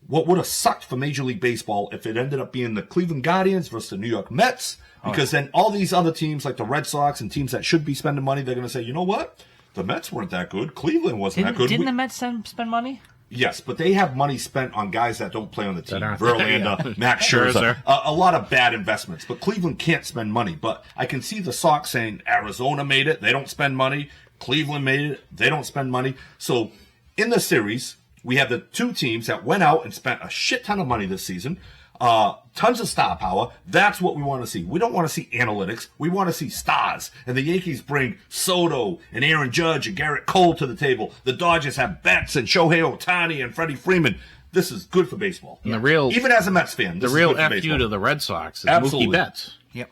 what would have sucked for Major League Baseball if it ended up being the Cleveland Guardians versus the New York Mets, because then all these other teams like the Red Sox and teams that should be spending money, they're going to say, you know what? The Mets weren't that good. Cleveland wasn't that good. Didn't the Mets spend money? Yes, but they have money spent on guys that don't play on the team. aren't- Verlander, Max Scherzer. Scherzer. A lot of bad investments. But Cleveland can't spend money. But I can see the Sox saying Arizona made it. They don't spend money. Cleveland made it. They don't spend money. So in the series, we have the two teams that went out and spent a shit ton of money this season. Tons of star power. That's what we want to see. We don't want to see analytics. We want to see stars. And the Yankees bring Soto and Aaron Judge and Garrett Cole to the table. The Dodgers have Betts and Shohei Ohtani and Freddie Freeman. This is good for baseball. And the real, Even as a Mets fan, the this real is good for F you baseball. to the Red Sox is Absolutely. Mookie Betts. Yep.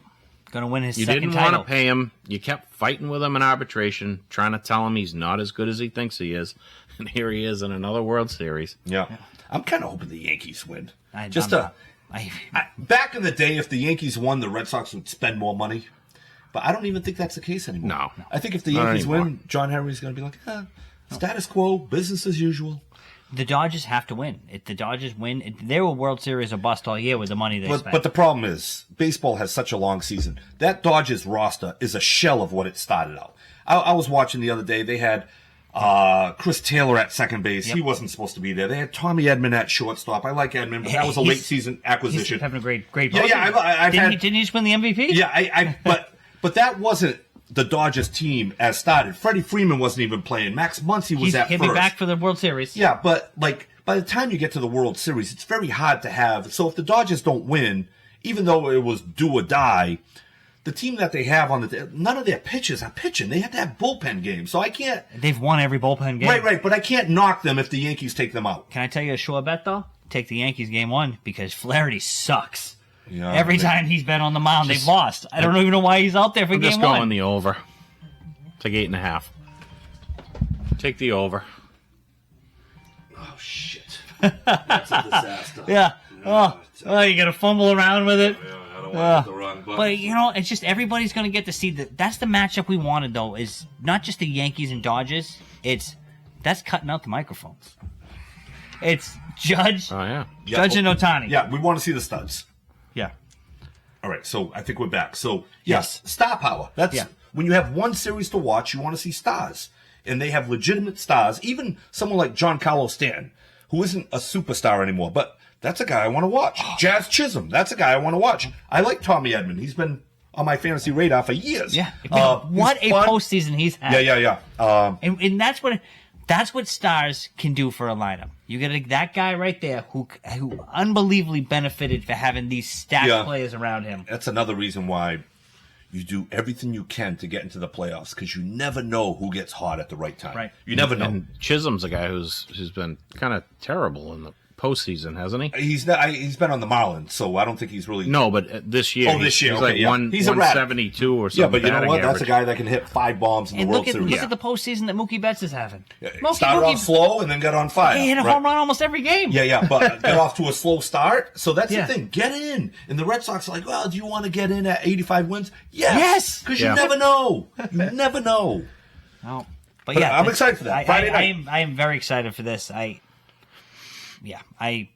Going to win his You second didn't want title. to pay him. You kept fighting with him in arbitration, trying to tell him he's not as good as he thinks he is. And here he is in another World Series. Yeah. I'm kind of hoping the Yankees win. I'm Just not. back in the day, if the Yankees won, the Red Sox would spend more money. But I don't even think that's the case anymore. No. I think if the Not Yankees anymore. win, John Henry's going to be like, status quo, business as usual. The Dodgers have to win. If the Dodgers win, they were World Series or bust all year with the money they spent. But the problem is, baseball has such a long season. That Dodgers roster is a shell of what it started out. I was watching the other day. They had Chris Taylor at second base. Yep. He wasn't supposed to be there. They had Tommy Edman at shortstop. I like Edman, but that was a late season acquisition. He's having a great Yeah, yeah, postseason. I've had- Didn't he just win the MVP? Yeah, but that wasn't the Dodgers team as started. Freddie Freeman wasn't even playing. Max Muncy was at He'll first. be back for the World Series. Yeah, but like by the time you get to the World Series, it's very hard to have. So if the Dodgers don't win, even though it was do or die, the team that they have on none of their pitchers are pitching. They have to have bullpen games. So I can't. They've won every bullpen game. Right. But I can't knock them if the Yankees take them out. Can I tell you a sure bet, though? Take the Yankees game one because Flaherty sucks. Yeah, Every time he's been on the mound, they've lost. I don't even know why he's out there for I'm game just one. going the over. Take 8.5. Take the over. Oh shit! That's a disaster. Yeah. Oh, you got to fumble around with it. I don't want the wrong button. But, it's just everybody's going to get to see that. That's the matchup we wanted, though, is not just the Yankees and Dodgers. That's cutting out the microphones. It's Judge, Oh, yeah. Judge and Ohtani. Yeah, we want to see the studs. Yeah. All right, so I think we're back. So yes, star power. That's Yeah. when you have one series to watch, you want to see stars, and they have legitimate stars. Even someone like Giancarlo Stanton, who isn't a superstar anymore, but that's a guy I want to watch. Jazz Chisholm, that's a guy I want to watch. I like Tommy Edman. He's been on my fantasy radar for years. Yeah. What a postseason he's had. Yeah. And that's what stars can do for a lineup. You get that guy right there who unbelievably benefited for having these stacked players around him. That's another reason why you do everything you can to get into the playoffs, because you never know who gets hot at the right time. Right. You never know. And Chisholm's a guy who's been kind of terrible in the postseason, hasn't he? He's been on the Marlins, so I don't think he's really. No, but this year. Oh, this year, He's okay, like yeah. He's a rat. 172 or Yeah, something. but you know batting what? That's a average. guy that can hit 5 bombs in the And World look Series. at the postseason that Mookie Betts is having. Started off slow and then got on fire. He hit a Right. home run almost every game. Yeah, but got off to a slow start. So that's Yeah. the thing. Get in. And the Red Sox are like, well, do you want to get in at 85 wins? Yes. Because Yeah. you never know. You never know. Oh, But I'm excited for that. Friday night. I am very excited for this. I I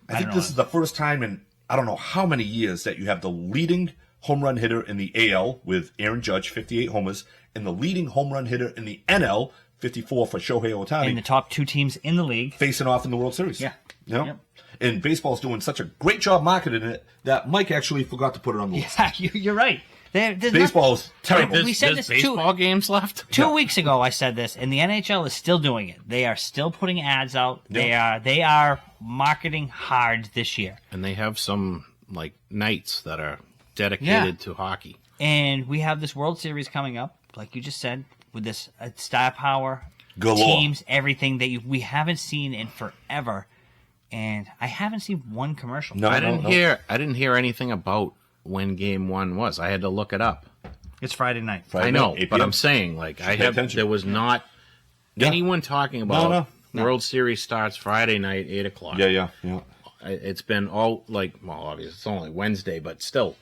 think don't this know. is the first time in I don't know how many years that you have the leading home run hitter in the AL with Aaron Judge, 58 homers, and the leading home run hitter in the NL, 54 for Shohei Ohtani, in the top two teams in the league. facing off in the World Series. Yeah. You know? Yep. And baseball's doing such a great job marketing it that Mike actually forgot to put it on the list. Yeah, you're right. There's Baseball's terrible. There's, We said there's this baseball games left. 2 weeks ago. I said this, and the NHL is still doing it. They are still putting ads out. They are marketing hard this year. And they have some like nights that are dedicated to hockey. And we have this World Series coming up, like you just said, with this star power, Galore. teams, everything that we haven't seen in forever. And I haven't seen one commercial. No, I didn't hear anything about when Game 1 was. I had to look it up. It's Friday night. I know, 8 but p.m. I'm saying, like, Pay attention. there was not anyone talking about No. World Series starts Friday night, 8 o'clock. Yeah. It's been all, like, well, obviously it's only Wednesday, but still,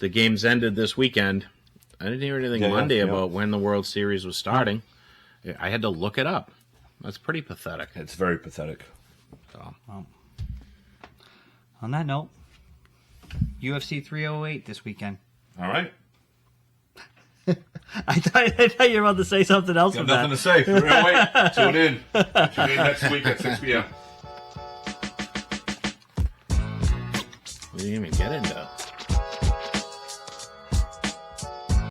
the games ended this weekend. I didn't hear anything Monday about when the World Series was starting. I had to look it up. That's pretty pathetic. It's very pathetic. So. On that note, UFC 308 this weekend. All right. I thought you were about to say something else. Got with nothing that. to say. 308. Tune in. Tune in next week at 6 p.m. We didn't even get into